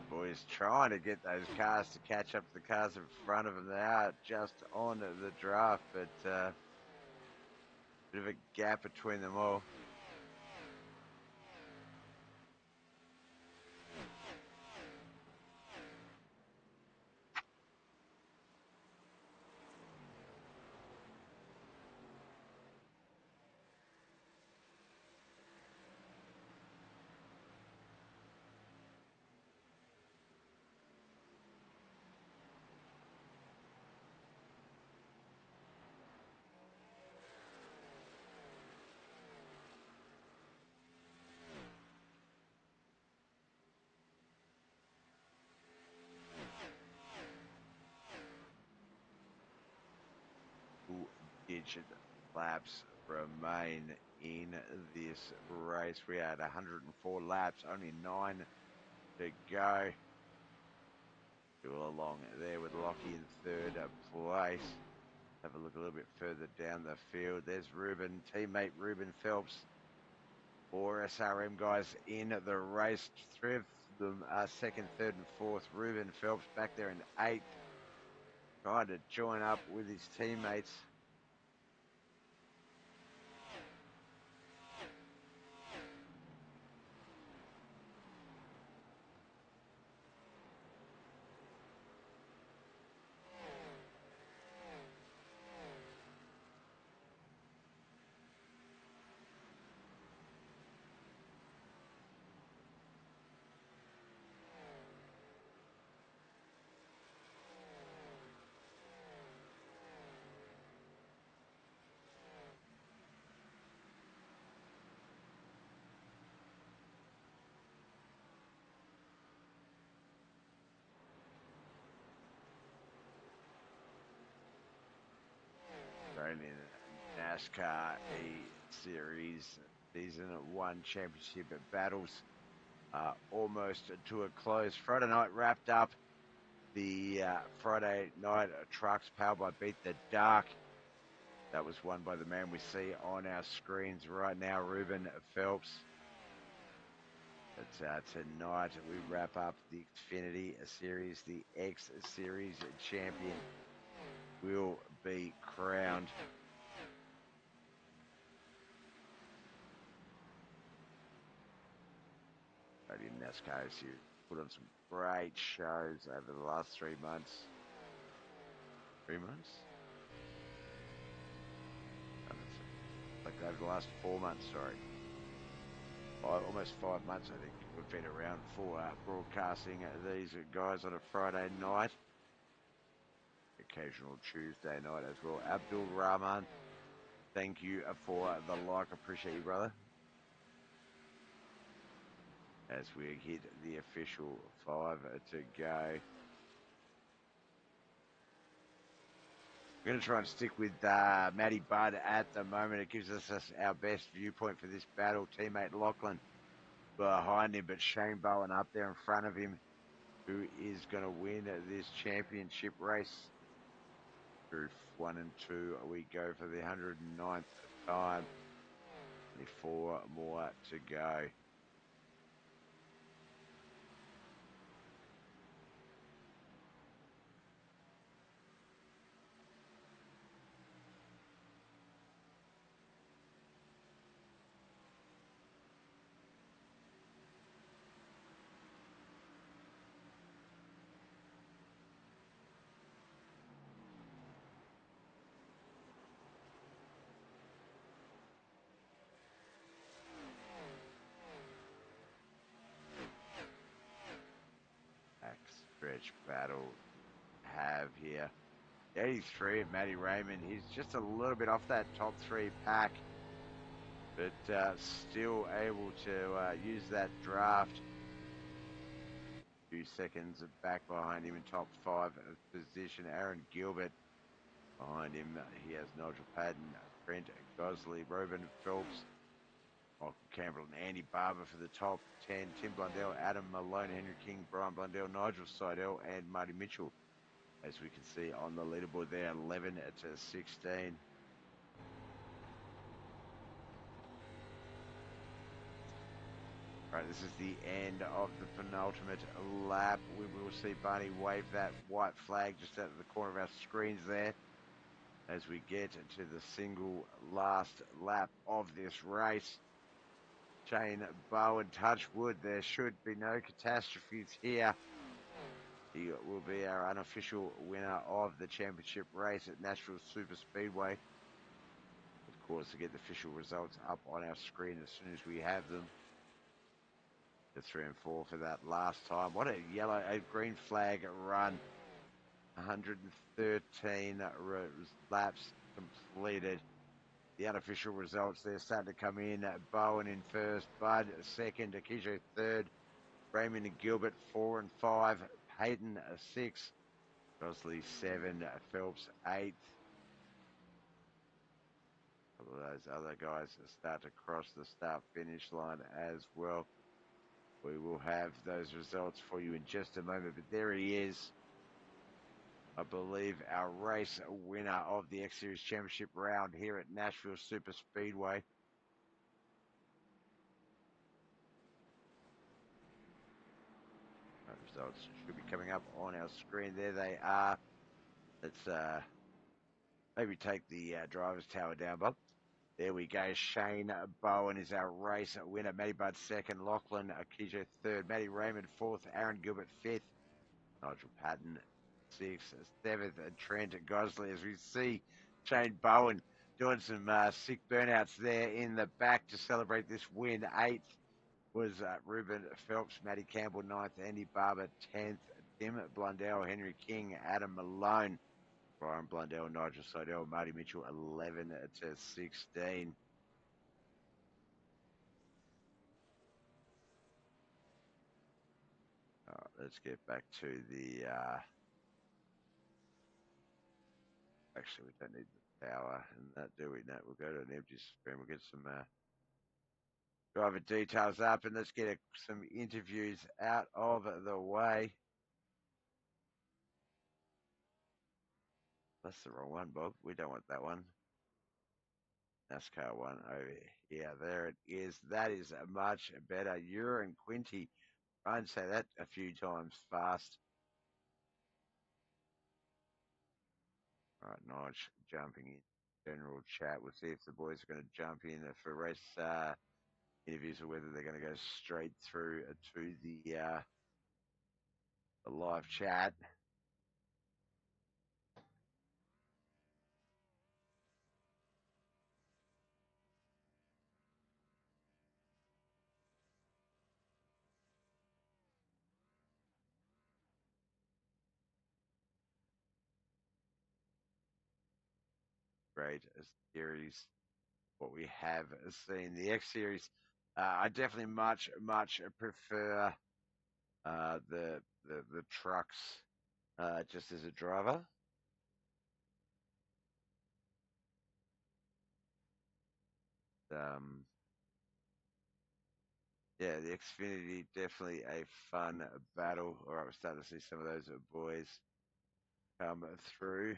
Boys trying to get those cars to catch up to the cars in front of them. They are just on the draft, but bit of a gap between them all. Digit laps remain in this race. We had 104 laps, only 9 to go. Still along there with Lockie in third place. Have a look a little bit further down the field. There's Ruben, teammate Ruben Phelps. 4 SRM guys in the race. 3 of them are second, third, and fourth. Ruben Phelps back there in 8th. Trying to join up with his teammates. Australian NASCAR eSeries Season 1 Championship battles almost to a close. Friday night wrapped up the Friday night trucks powered by Beat the Dark. That was won by the man we see on our screens right now, Ruben Phelps. But tonight we wrap up the Xfinity Series. The X Series champion will be crowned. Australian NASCAR eSeries put on some great shows over the last 3 months. 3 months? Like over the last 4 months, sorry. Almost 5 months, I think. We've been around for broadcasting these guys on a Friday night. Occasional Tuesday night as well. Abdul Rahman, thank you for the like. Appreciate you, brother. As we hit the official 5 to go. We're going to try and stick with Matty Budd at the moment. It gives us our best viewpoint for this battle. Teammate Lachlan behind him, but Shane Bowen up there in front of him, who is going to win this championship race. Through 1 and 2, we go for the 109th time. Only 4 more to go. stretch battle have here. 83 of Matty Raymond. He's just a little bit off that top 3 pack, but still able to use that draft. 2 seconds back behind him in top 5 position. Aaron Gilbert behind him. He has Nigel Patton, Brent Gosley, Reuben Phelps, Michael Campbell, and Andy Barber for the top 10. Tim Blundell, Adam Malone, Henry King, Brian Blundell, Nigel Seidel, and Marty Mitchell. As we can see on the leaderboard there, 11 to 16. Right, this is the end of the penultimate lap. We will see Barney wave that white flag just out of the corner of our screens there as we get to the single last lap of this race. Shane Bowen, touch wood, there should be no catastrophes here. He will be our unofficial winner of the championship race at Nashville Superspeedway. Of course, to get the official results up on our screen as soon as we have them. The 3 and 4 for that last time. What a green flag run. 113 laps completed. The unofficial results, they're starting to come in. Bowen in first, Bud second, Akijo third, Raymond and Gilbert 4 and 5, Hayden 6, Gosley 7, Phelps 8th. All of those other guys start to cross the start-finish line as well. We will have those results for you in just a moment, but there he is. I believe our race winner of the X-Series Championship round here at Nashville Superspeedway. Results should be coming up on our screen. There they are. Let's maybe take the driver's tower down, Bob. There we go. Shane Bowen is our race winner. Matty Budd second. Lachlan Akijo third. Matty Raymond fourth. Aaron Gilbert fifth. Nigel Patton sixth. Seventh. Trent Gosley. As we see Shane Bowen doing some sick burnouts there in the back to celebrate this win. Eighth was Reuben Phelps. Matty Campbell ninth. Andy Barber 10th. Tim Blundell. Henry King. Adam Malone. Brian Blundell, Nigel Seidel, Marty Mitchell, 11 to 16. Let's get back to the. Actually, we don't need the power and that, do we? No, we'll go to an empty screen. We'll get some driver details up, and let's get some interviews out of the way. That's the wrong one, Bob. We don't want that one. NASCAR one over here. There it is. That is much better. Euro and Quinty. I'd say that a few times fast. All right, Nige jumping in general chat. We'll see if the boys are going to jump in for race interviews or whether they're going to go straight through to the live chat. Great series, what we have seen. The X Series, I definitely much prefer the trucks just as a driver. Yeah, the Xfinity, definitely a fun battle. All right, we're starting to see some of those boys come through.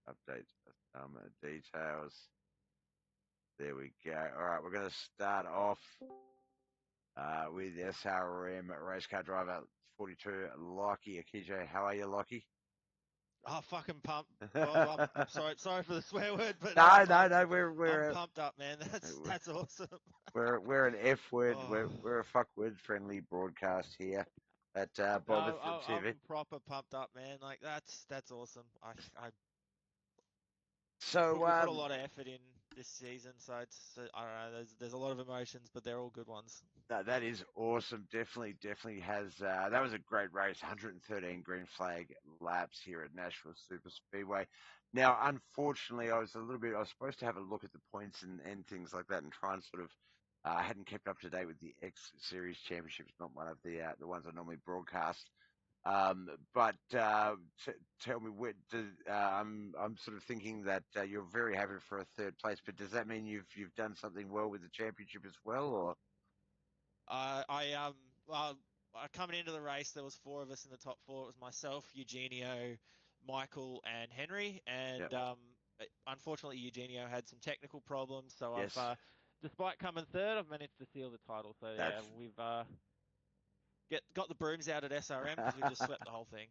Update some details. There we go. All right, we're going to start off with SRM race car driver 42, Lockie Akijo. How are you, Lockie?
Oh, fucking pumped. Well, I'm sorry for the swear word, but
no,
I'm pumped up, man. That's awesome.
We're an F word.
Oh.
We're a fuck word friendly broadcast here at Bob TV.
I'm proper pumped up, man. Like that's awesome.
So
we put a lot of effort in this season, so I don't know. There's a lot of emotions, but they're all good ones.
No, that is awesome. Definitely has. That was a great race. 113 green flag laps here at Nashville Super Speedway. Now, unfortunately, I was supposed to have a look at the points and things like that, and try and sort of. I hadn't kept up to date with the X Series Championships. Not one of the ones I normally broadcast. But tell me, I'm sort of thinking that you're very happy for a third place. But does that mean you've done something well with the championship as well, or?
Well, coming into the race, there was four of us in the top four. It was myself, Eugenio, Michael, and Henry.
Yeah.
And unfortunately, Eugenio had some technical problems. So
Yes.
despite coming third, I've managed to seal the title. So yeah,
That's
we've get got the brooms out at SRM because we just swept the whole thing.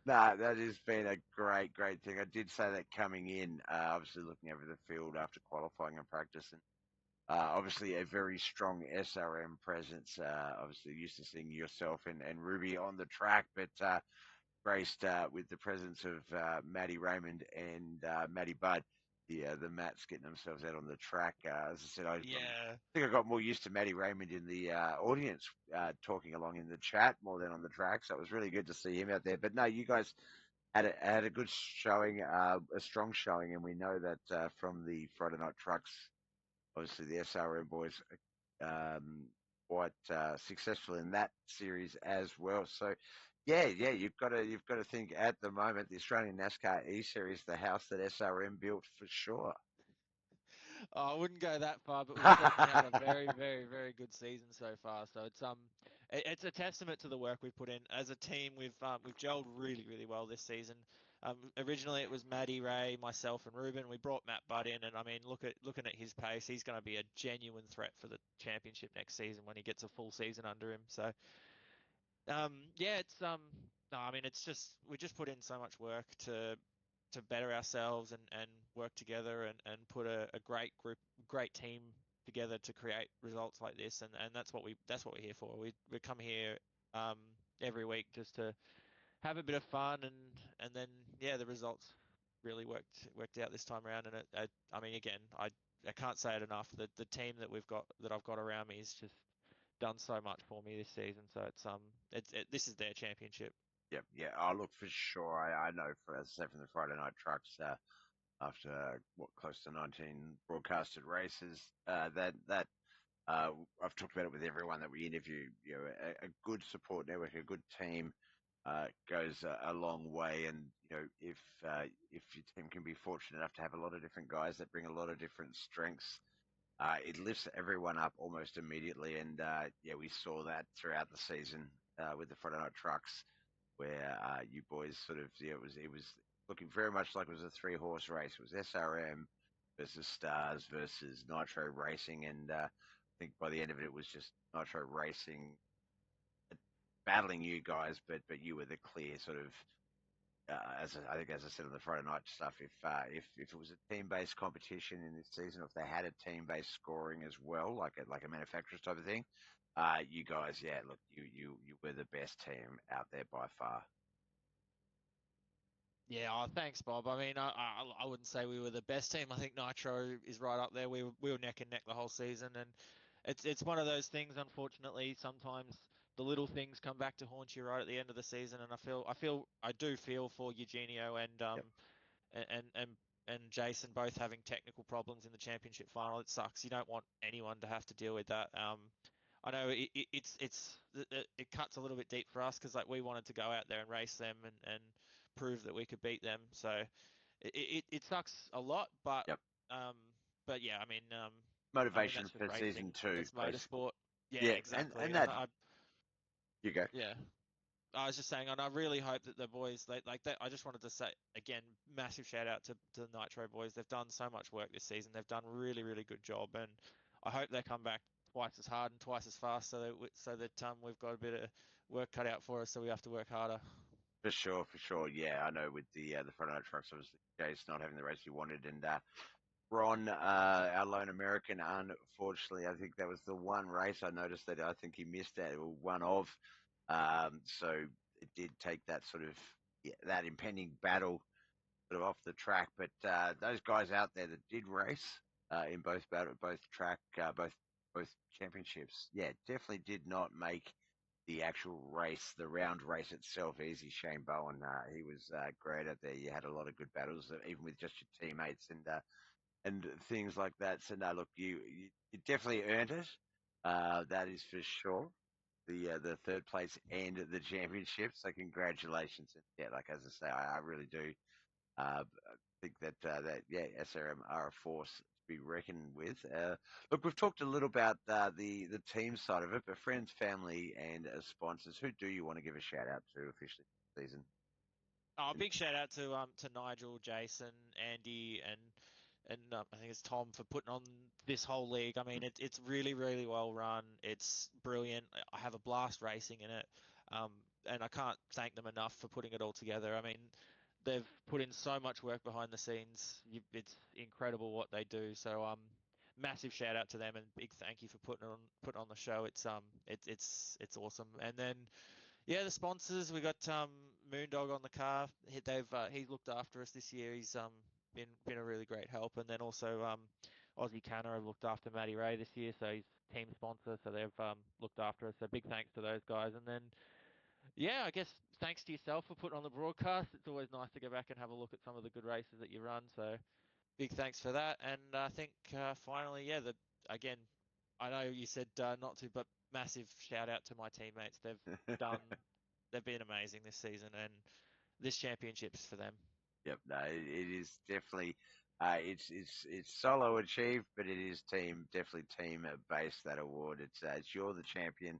no, that has been a great thing. I did say that coming in, obviously looking over the field after qualifying and practice, and obviously a very strong SRM presence. Obviously used to seeing yourself and Ruby on the track, but graced with the presence of Matty Raymond and Matty Budd. The Mats getting themselves out on the track. As I said,
Yeah.
think I got more used to Matty Raymond in the audience talking along in the chat more than on the track. So it was really good to see him out there. But no, you guys had a good showing, a strong showing, and we know that from the Friday Night Trucks, obviously the SRM boys quite successful in that series as well. So yeah, you've got to think at the moment the Australian NASCAR eSeries, the house that SRM built for sure.
I wouldn't go that far, but we've certainly had a very, very, very good season so far. So it's a testament to the work we've put in as a team. We've gelled really, really well this season. Originally it was Maddie, Ray, myself, and Ruben. We brought Matt Budd in, and I mean, looking at his pace, he's going to be a genuine threat for the championship next season when he gets a full season under him. So yeah, it's no, I mean, it's just we just put in so much work to better ourselves and work together and put a great group, great team together to create results like this. And that's what we're here for. We come here um, every week just to have a bit of fun and then yeah, the results really worked out this time around. And I mean, again, I can't say it enough. The team that I've got around me is just done so much for me this season. So this is their championship.
Yep, yeah. Oh, look, for sure. I know, as I said, from the Friday Night Trucks, after what close to 19 broadcasted races, that I've talked about it with everyone that we interview. You know, a good support network, a good team, goes a long way. And you know, if your team can be fortunate enough to have a lot of different guys that bring a lot of different strengths, it lifts everyone up almost immediately. And yeah, we saw that throughout the season with the Friday Night Trucks, where you boys sort of, yeah, it was looking very much like it was a three-horse race. It was SRM versus Stars versus Nitro Racing, and I think by the end of it, it was just Nitro Racing battling you guys, but you were the clear sort of. I think, as I said on the Friday night stuff, if it was a team-based competition in this season, or if they had a team-based scoring as well, like a manufacturers type of thing, you guys, yeah, look, you were the best team out there by far.
Yeah, oh, thanks, Bob. I mean, I wouldn't say we were the best team. I think Nitro is right up there. We were neck and neck the whole season, and it's one of those things. Unfortunately, sometimes the little things come back to haunt you right at the end of the season. And I do feel for Eugenio
Yep,
and and and Jason both having technical problems in the championship final. It sucks. You don't want anyone to have to deal with that. I know it cuts a little bit deep for us because like we wanted to go out there and race them and prove that we could beat them. So it sucks a lot,
yep.
um, but yeah, I mean
Motivation
that's just
for
racing.
season two,
It's
basically.
motorsport. Yeah,
Yeah,
exactly.
and
And
that you go.
yeah, I was just saying, and I really hope that the boys, like that. I just wanted to say again, massive shout out to the Nitro boys. They've done so much work this season. They've done really, really good job, and I hope they come back twice as hard and twice as fast, so that we've got a bit of work cut out for us, so we have to work harder.
For sure, for sure. Yeah, I know with the front end trucks, obviously, Jay's not having the race he wanted, and Ron, our lone American, unfortunately, I think that was the one race I noticed that I think he missed that, or one of. So it did take that sort of, yeah, that impending battle sort of off the track. But those guys out there that did race in both track, both both championships. Yeah, definitely did not make the actual race, the round race itself, easy. Shane Bowen, he was great out there. You had a lot of good battles, even with just your teammates and things like that. So no, look, you definitely earned it. That is for sure. The third place and the championship. So congratulations. And yeah, like as I say, I really do uh, think that yeah, SRM are a force to be reckoned with. Look, we've talked a little about the team side of it, but friends, family, and sponsors. Who do you want to give a shout out to officially this season?
Oh, big shout out to Nigel, Jason, Andy, and I think it's Tom for putting on this whole league. I mean, it's really really well run. It's brilliant. I have a blast racing in it, um, and I can't thank them enough for putting it all together. I mean, they've put in so much work behind the scenes. It's incredible what they do. So massive shout out to them and big thank you for putting on the show. It's awesome. And then yeah, the sponsors we got Moondog on the car. He's looked after us this year. He's been a really great help. And then also Aussie Canner have looked after Matty Ray this year, so he's team sponsor. So they've looked after us. So big thanks to those guys. And then yeah, I guess thanks to yourself for putting on the broadcast. It's always nice to go back and have a look at some of the good races that you run. So big thanks for that. And I think finally, yeah, again, I know you said not to, but massive shout out to my teammates. Done, they've been amazing this season, and this championship's for them.
Yep, no, it is definitely it's solo achieved, but it is definitely team based that award. It's you're the champion,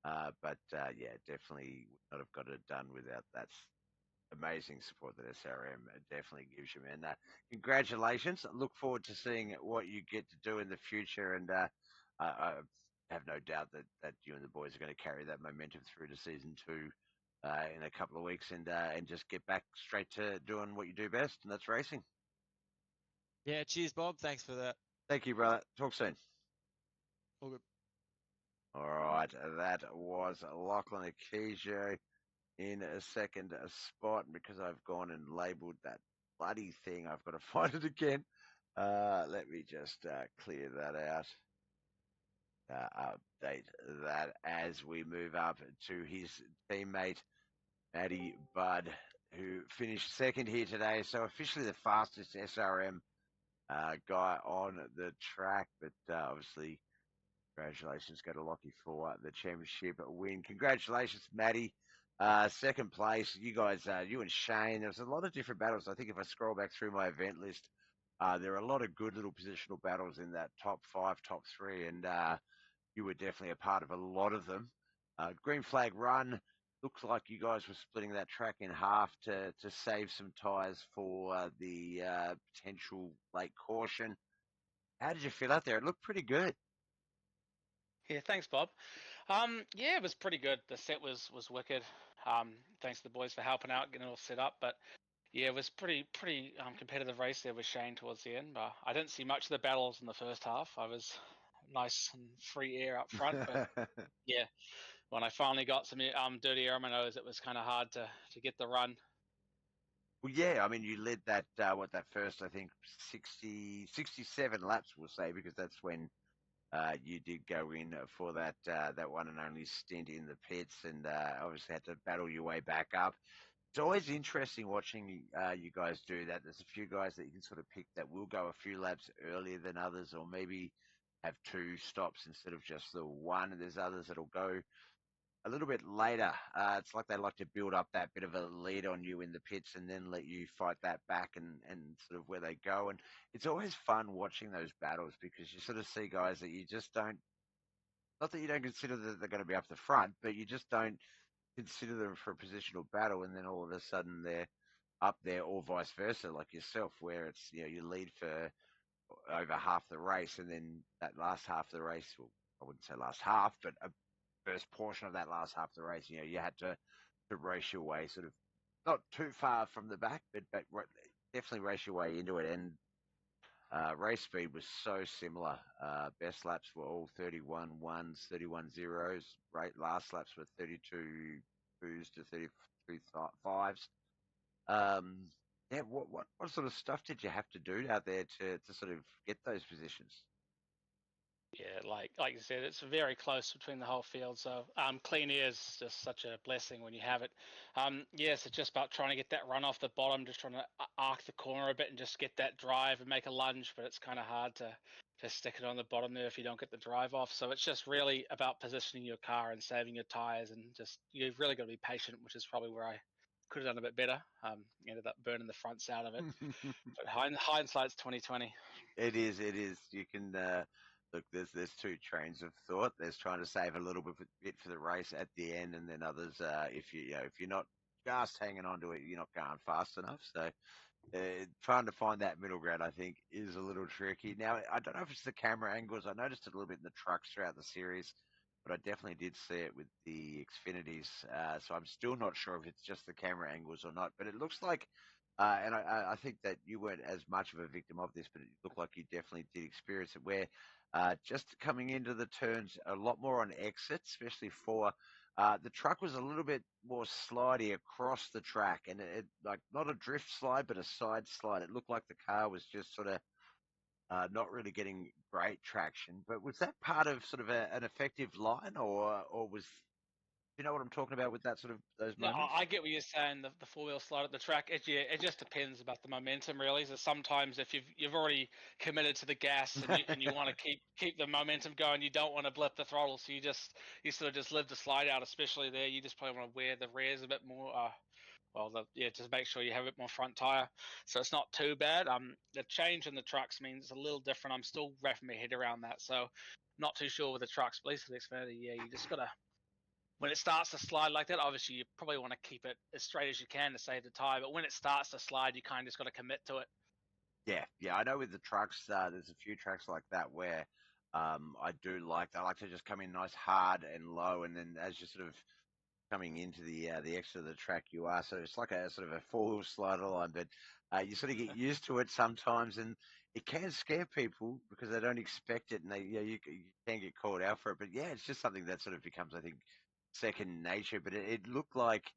but yeah, definitely would not have got it done without that amazing support that SRM definitely gives you, man. Congratulations! Look forward to seeing what you get to do in the future, and I have no doubt that you and the boys are going to carry that momentum through to season two in a couple of weeks, and just get back straight to doing what you do best, and that's racing.
Yeah, cheers, Bob. Thanks for that.
Thank you, brother. Talk soon.
All good.
All right, that was Lachlan Akijo in a second spot. And because I've gone and labelled that bloody thing, I've got to find it again. Let me just clear that out. Update that as we move up to his teammate, Matty Budd, who finished second here today. So officially the fastest SRM guy on the track, but obviously congratulations go to Lockie for the championship win. Congratulations, Matty. Second place, you guys, you and Shane. There was a lot of different battles. I think if I scroll back through my event list, there are a lot of good little positional battles in that top five, top three, and you were definitely a part of a lot of them. Green flag run. Looks like you guys were splitting that track in half to save some tyres for the potential late caution. How did you feel out there? It looked pretty good.
Yeah, thanks, Bob. Yeah, it was pretty good. The set was wicked. Thanks to the boys for helping out, getting it all set up. But yeah, it was pretty competitive race there with Shane towards the end. I didn't see much of the battles in the first half. I was nice and free air up front, but yeah, when I finally got some dirty air on my nose, it was kind of hard to get the run.
Well, yeah, I mean, you led that, that first, I think, 67 laps, we'll say, because that's when you did go in for that one and only stint in the pits, and obviously had to battle your way back up. It's always interesting watching you guys do that. There's a few guys that you can sort of pick that will go a few laps earlier than others, or maybe have two stops instead of just the one. And there's others that'll go a little bit later. It's like they like to build up that bit of a lead on you in the pits and then let you fight that back and sort of where they go. And it's always fun watching those battles because you sort of see guys that you just don't, not that you don't consider that they're going to be up the front, but you just don't consider them for a positional battle. And then all of a sudden they're up there or vice versa, like yourself, where it's, you lead for over half the race. And then that last half of the race, well, I wouldn't say last half, but a first portion of that last half of the race, you had to race your way sort of not too far from the back, but definitely race your way into it. And race speed was so similar. Best laps were all 31 ones, 31 zeros. Right, last laps were 32 twos to 33 fives. Yeah, what sort of stuff did you have to do out there to sort of get those positions?
Yeah, like you said, it's very close between the whole field. So clean air is just such a blessing when you have it. Yes, it's just about trying to get that run off the bottom, just trying to arc the corner a bit and just get that drive and make a lunge. But it's kind of hard to stick it on the bottom there if you don't get the drive off. So it's just really about positioning your car and saving your tires, and just you've really got to be patient, which is probably where I could have done a bit better. Ended up burning the fronts out of it. But hindsight's 2020.
It is. It is. You can look. There's two trains of thought. There's trying to save a little bit for the race at the end, and then others. If if you're not just hanging on to it, you're not going fast enough. So trying to find that middle ground, I think, is a little tricky. Now, I don't know if it's the camera angles. I noticed it a little bit in the trucks throughout the series, but I definitely did see it with the Xfinities. So I'm still not sure if it's just the camera angles or not. But it looks like, and I think that you weren't as much of a victim of this, but it looked like you definitely did experience it, where just coming into the turns a lot more on exits, especially for the truck was a little bit more slidey across the track, and it like not a drift slide, but a side slide. It looked like the car was just sort of not really getting great traction. But was that part of sort of an effective line, or was you know what I'm talking about with that sort of those
No,
moments?
I get what you're saying. The four wheel slide at the track. It just depends about the momentum, really. So sometimes if you've already committed to the gas and you want to keep the momentum going, you don't want to blip the throttle. So you sort of just live the slide out, especially there. You just probably want to wear the rears a bit more. Just make sure you have a bit more front tire, so it's not too bad. The change in the trucks means it's a little different. I'm still wrapping my head around that, so not too sure with the trucks. But at least with Xfinity, yeah, you just gotta when it starts to slide like that, obviously you probably want to keep it as straight as you can to save the tire. But when it starts to slide, you kind of just got to commit to it.
Yeah. I know with the trucks, there's a few tracks like that where I do like. I like to just come in nice, hard and low, and then as you sort of coming into the exit of the track you are. So it's like a sort of a four-wheel slider line, but you sort of get used to it sometimes, and it can scare people because they don't expect it, and you can get caught out for it. But yeah, it's just something that sort of becomes, I think, second nature. But it looked like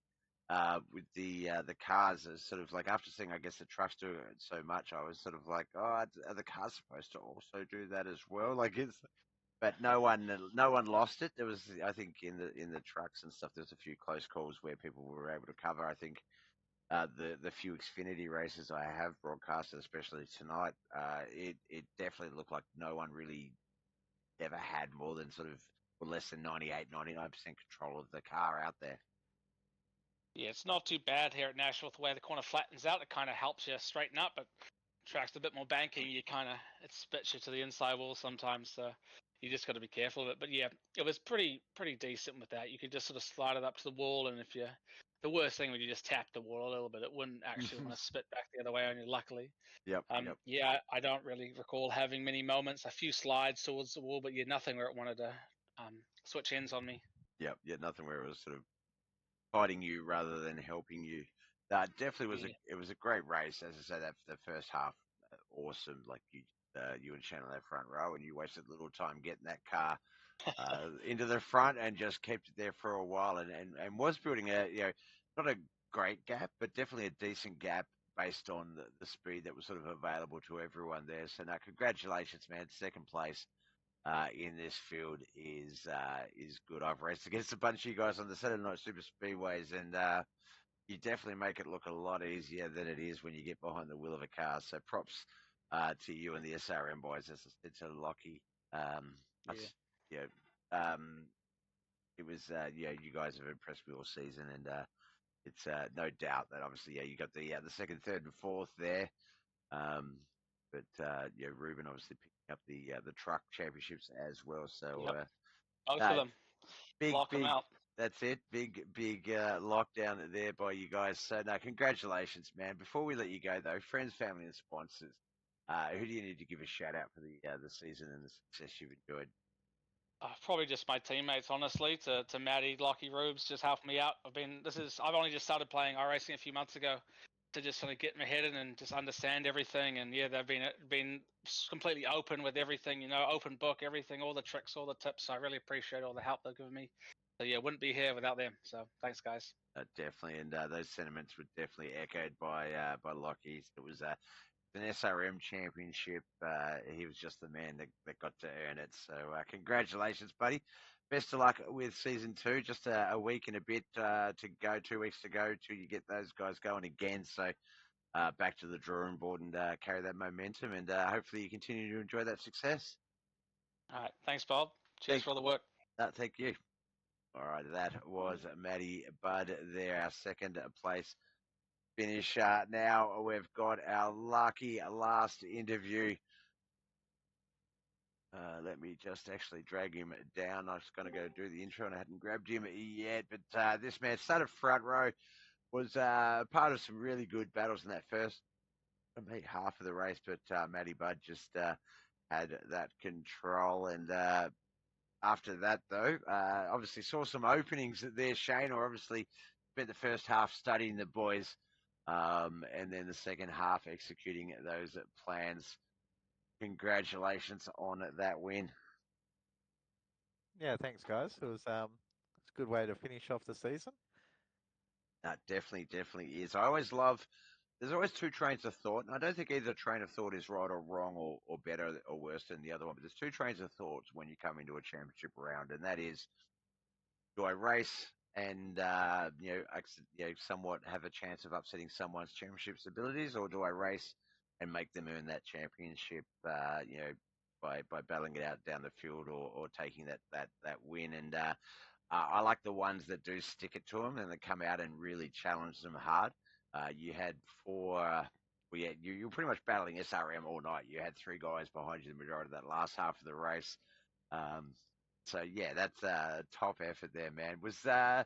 with the cars, as sort of like after seeing, I guess, the trucks do it so much, I was sort of like, oh, are the cars supposed to also do that as well? Like it's but no one lost it. There was, I think, in the trucks and stuff. There's a few close calls where people were able to cover. I think the few Xfinity races I have broadcasted, especially tonight, it definitely looked like no one really ever had more than sort of or less than 98, 99% control of the car out there.
Yeah, it's not too bad here at Nashville. The way the corner flattens out, it kind of helps you straighten up. But track's a bit more banky. You kind of it spits you to the inside wall sometimes. So you just got to be careful of it. But yeah, it was pretty decent with that. You could just sort of slide it up to the wall, and if you the worst thing would you just tap the wall a little bit. It wouldn't actually want to spit back the other way on you. Luckily,
Yep.
yeah, I don't really recall having many moments. A few slides towards the wall, but yeah, nothing where it wanted to switch ends on me.
Yep. Yeah, nothing where it was sort of fighting you rather than helping you. That definitely was
Yeah.
it was a great race. As I say, that the first half, awesome. Like you and Shannon that front row, and you wasted little time getting that car into the front and just kept it there for a while, and was building a not a great gap, but definitely a decent gap based on the speed that was sort of available to everyone there. So now, congratulations, man! Second place in this field is good. I've raced against a bunch of you guys on the Saturday Night Super Speedways, and you definitely make it look a lot easier than it is when you get behind the wheel of a car. So props to you and the SRM boys, as I said to Lockie. I
Yeah.
yeah, it was you guys have impressed me all season, and it's no doubt that obviously you got the second, third, and fourth there. Um, but Ruben obviously picking up the truck championships as well. So
Yep. Both of
uh,
them.
big,
Lock them
big.
out.
That's it. Big lockdown there by you guys. So no, congratulations, man. Before we let you go though, friends, family, and sponsors. Who do you need to give a shout out for the season and the success you've enjoyed?
Probably just my teammates, honestly. To Maddie, Lockie, Rubes, just helping me out. I've only just started playing iRacing a few months ago, to just sort of get my head in and just understand everything. And yeah, they've been completely open with everything. Open book, everything, all the tricks, all the tips. So I really appreciate all the help they've given me. So yeah, wouldn't be here without them. So thanks, guys.
Definitely, and those sentiments were definitely echoed by Lockie. It was an SRM championship. He was just the man that got to earn it. So congratulations, buddy. Best of luck with season 2. Just a week and a bit to go, 2 weeks to go till you get those guys going again. So back to the drawing board and carry that momentum. And hopefully you continue to enjoy that success.
All right. Thanks, Bob. Cheers for all the work.
Thank you. All right, that was Matty Budd there, our second place finish. Now we've got our lucky last interview. Let me just actually drag him down. I was going to go do the intro and I hadn't grabbed him yet. But this man started front row, was part of some really good battles in that first half of the race. But Matty Budd just had that control. And after that, though, obviously saw some openings there. Shane, or obviously spent the first half studying the boys, and then the second half executing those plans. Congratulations on that win.
Yeah, thanks, guys. It's a good way to finish off the season.
Definitely is. I always love. There's always two trains of thought, and I don't think either train of thought is right or wrong or better or worse than the other one. But there's two trains of thought when you come into a championship round, and that is, do I race and somewhat have a chance of upsetting someone's championship abilities, or do I race and make them earn that championship? By battling it out down the field or taking that win. And I like the ones that do stick it to them and that come out and really challenge them hard. You had you were pretty much battling SRM all night. You had 3 guys behind you the majority of that last half of the race. So yeah, that's a top effort there, man. Was a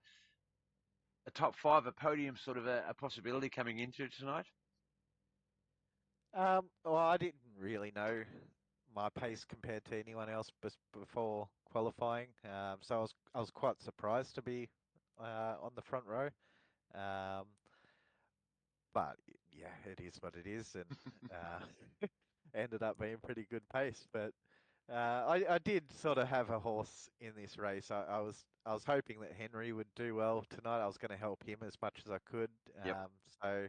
top 5, a podium, sort of a possibility coming into tonight?
Well, I didn't really know my pace compared to anyone else before qualifying, so I was quite surprised to be on the front row. But yeah, it is what it is, and ended up being pretty good pace. But I did sort of have a horse in this race. I was hoping that Henry would do well tonight. I was going to help him as much as I could.
Yep.
So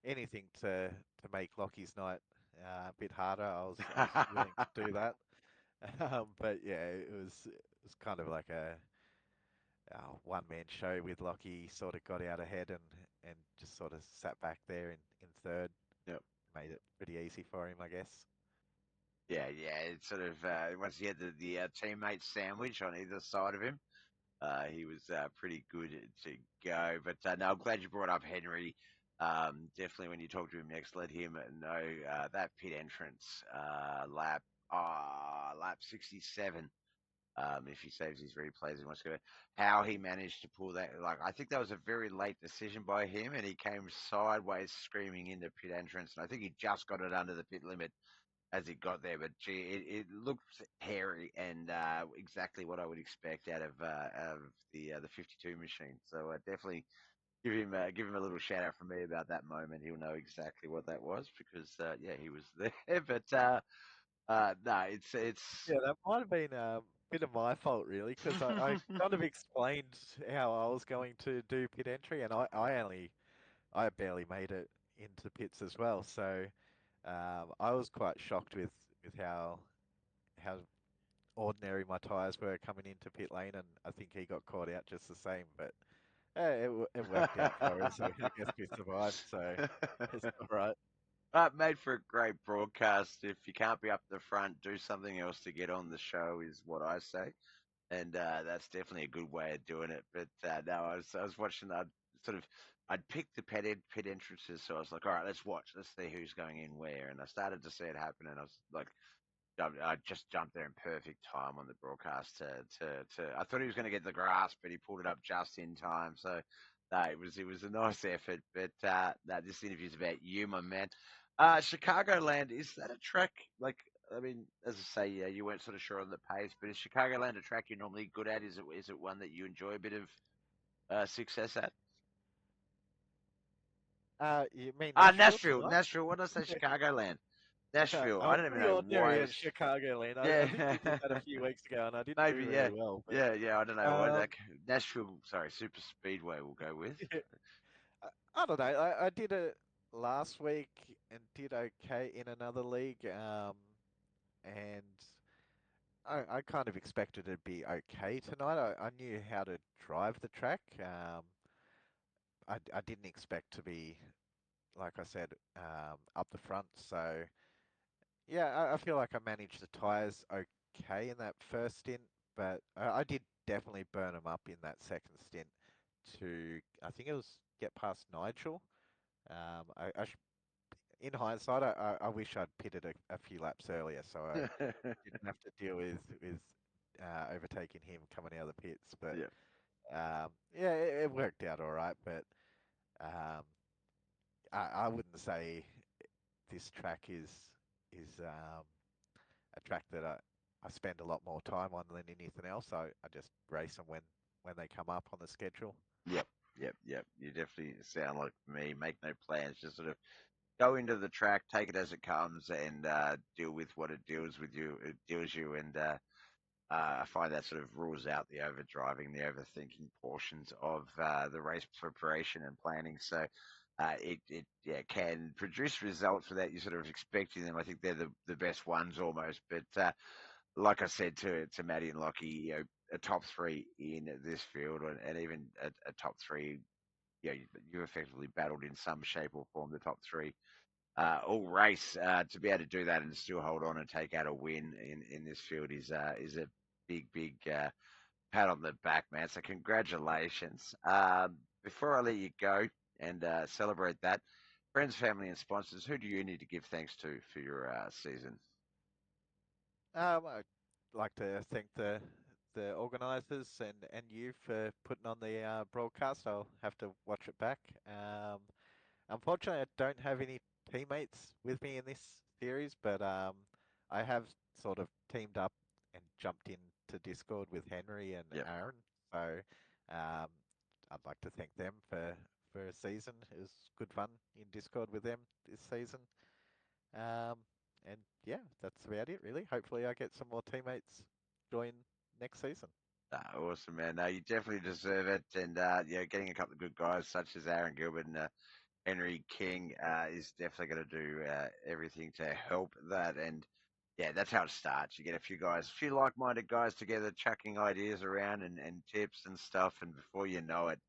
anything to make Lockie's night a bit harder, I was willing to do that. But yeah, it was kind of like a one-man show with Lockie. Sort of got out ahead and just sort of sat back there in third.
Yep.
Made it pretty easy for him, I guess.
Yeah. It's sort of once he had the teammate sandwich on either side of him, he was pretty good to go. But no, I'm glad you brought up Henry. Definitely when you talk to him next, let him know that pit entrance lap 67. If he saves his replays and wants to go, how he managed to pull that. Like, I think that was a very late decision by him, and he came sideways screaming into pit entrance. And I think he just got it under the pit limit as he got there. But gee, it looked hairy and exactly what I would expect out of the 52 machine. So definitely give him a little shout out from me about that moment. He'll know exactly what that was because he was there. But no, it's
Yeah, that might have been a bit of my fault, really, because I kind of explained how I was going to do pit entry, and I barely made it into pits as well. So I was quite shocked with how ordinary my tyres were coming into pit lane, and I think he got caught out just the same. But it worked out for us, so I guess we survived. So it's all right.
made for a great broadcast. If you can't be up the front, do something else to get on the show, is what I say. And that's definitely a good way of doing it. But no, I was watching. I'd picked the pit entrances, so I was like, all right, let's watch, let's see who's going in where. And I started to see it happen, and I was like, I just jumped there in perfect time on the broadcast to I thought he was going to get the grass, but he pulled it up just in time. So no, it was a nice effort. But no, this interview's about you, my man. Chicagoland, is that a track like? I mean, as I say, yeah, you weren't sort of sure on the pace, but is Chicagoland a track you're normally good at? Is it one that you enjoy a bit of success at?
You mean Nashville
Nashville,
tonight?
Nashville. What did I say? Chicagoland, Nashville.
I
I
was
don't even
pretty
know why.
ordinary at Chicagoland. I think we did that a
Yeah.
few weeks ago, and I didn't do
Maybe, yeah.
really well. But
Yeah, I don't know why.
um,
Nashville, sorry, Super Speedway we'll go with.
I don't know. I did last week and did okay in another league, and I kind of expected it to be okay tonight. I knew how to drive the track. I didn't expect to be, like I said, up the front. So yeah, I feel like I managed the tyres okay in that first stint, but I did definitely burn them up in that second stint to, I think it was get past Nigel. I in hindsight, I wish I'd pitted a few laps earlier, so I didn't have to deal with overtaking him coming out of the pits. But
Yeah.
yeah, it worked out all right. But um, I wouldn't say this track is a track that I spend a lot more time on than anything else. I just race them when they come up on the schedule.
Yep, yep. You definitely sound like me. Make no plans. Just sort of go into the track, take it as it comes, and deal with what it deals with you. It deals you, and I find that sort of rules out the overdriving, the overthinking portions of the race preparation and planning. So it yeah, can produce results without you sort of expecting them. I think they're the best ones almost. But like I said to Maddie and Lockie, a top three in this field, and even a top three, you effectively battled in some shape or form the top three all race. To be able to do that and still hold on and take out a win in this field is a big pat on the back, man. So congratulations. Before I let you go and celebrate that, friends, family, and sponsors, who do you need to give thanks to for your season?
I'd like to thank the organisers and you for putting on the broadcast. I'll have to watch it back. Unfortunately, I don't have any teammates with me in this series, but I have sort of teamed up and jumped into Discord with Henry and
Yep.
Aaron. So um, I'd like to thank them for a season. It was good fun in Discord with them this season. Um, and yeah, that's about it really. Hopefully I get some more teammates join next season.
Awesome, man. No, you definitely deserve it. And getting a couple of good guys such as Aaron Gilbert and Henry King is definitely going to do everything to help that. And yeah, that's how it starts. You get a few guys, a few like-minded guys together, chucking ideas around and tips and stuff. And before you know it,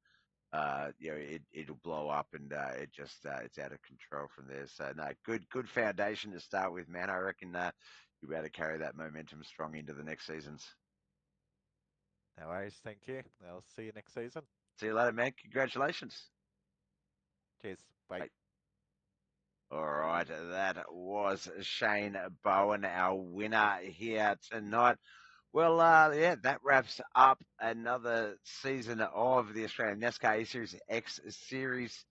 it'll blow up and it just it's out of control from there. So no, good foundation to start with, man. I reckon you'll be able to carry that momentum strong into the next seasons.
No worries, thank you. I'll see you next season.
See you later, man. Congratulations.
Cheers. Bye.
Bye. All right, that was Shane Bowen, our winner here tonight. Well, yeah, that wraps up another season of the Australian NASCAR eSeries X Series.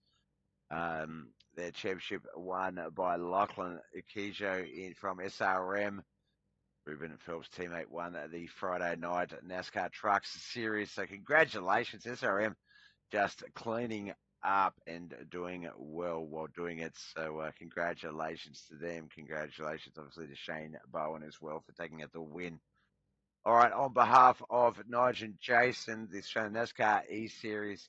Their championship won by Lachlan Kijo from SRM. Ruben Phelps' teammate won the Friday night NASCAR Trucks Series. So congratulations, SRM, just cleaning up and doing well while doing it. So congratulations to them. Congratulations, obviously, to Shane Bowen as well for taking out the win. All right, on behalf of Nigel and Jason, the Australian NASCAR E-Series,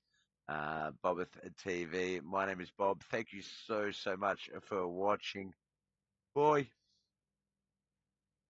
Bobbeth TV, my name is Bob. Thank you so much for watching. Bye.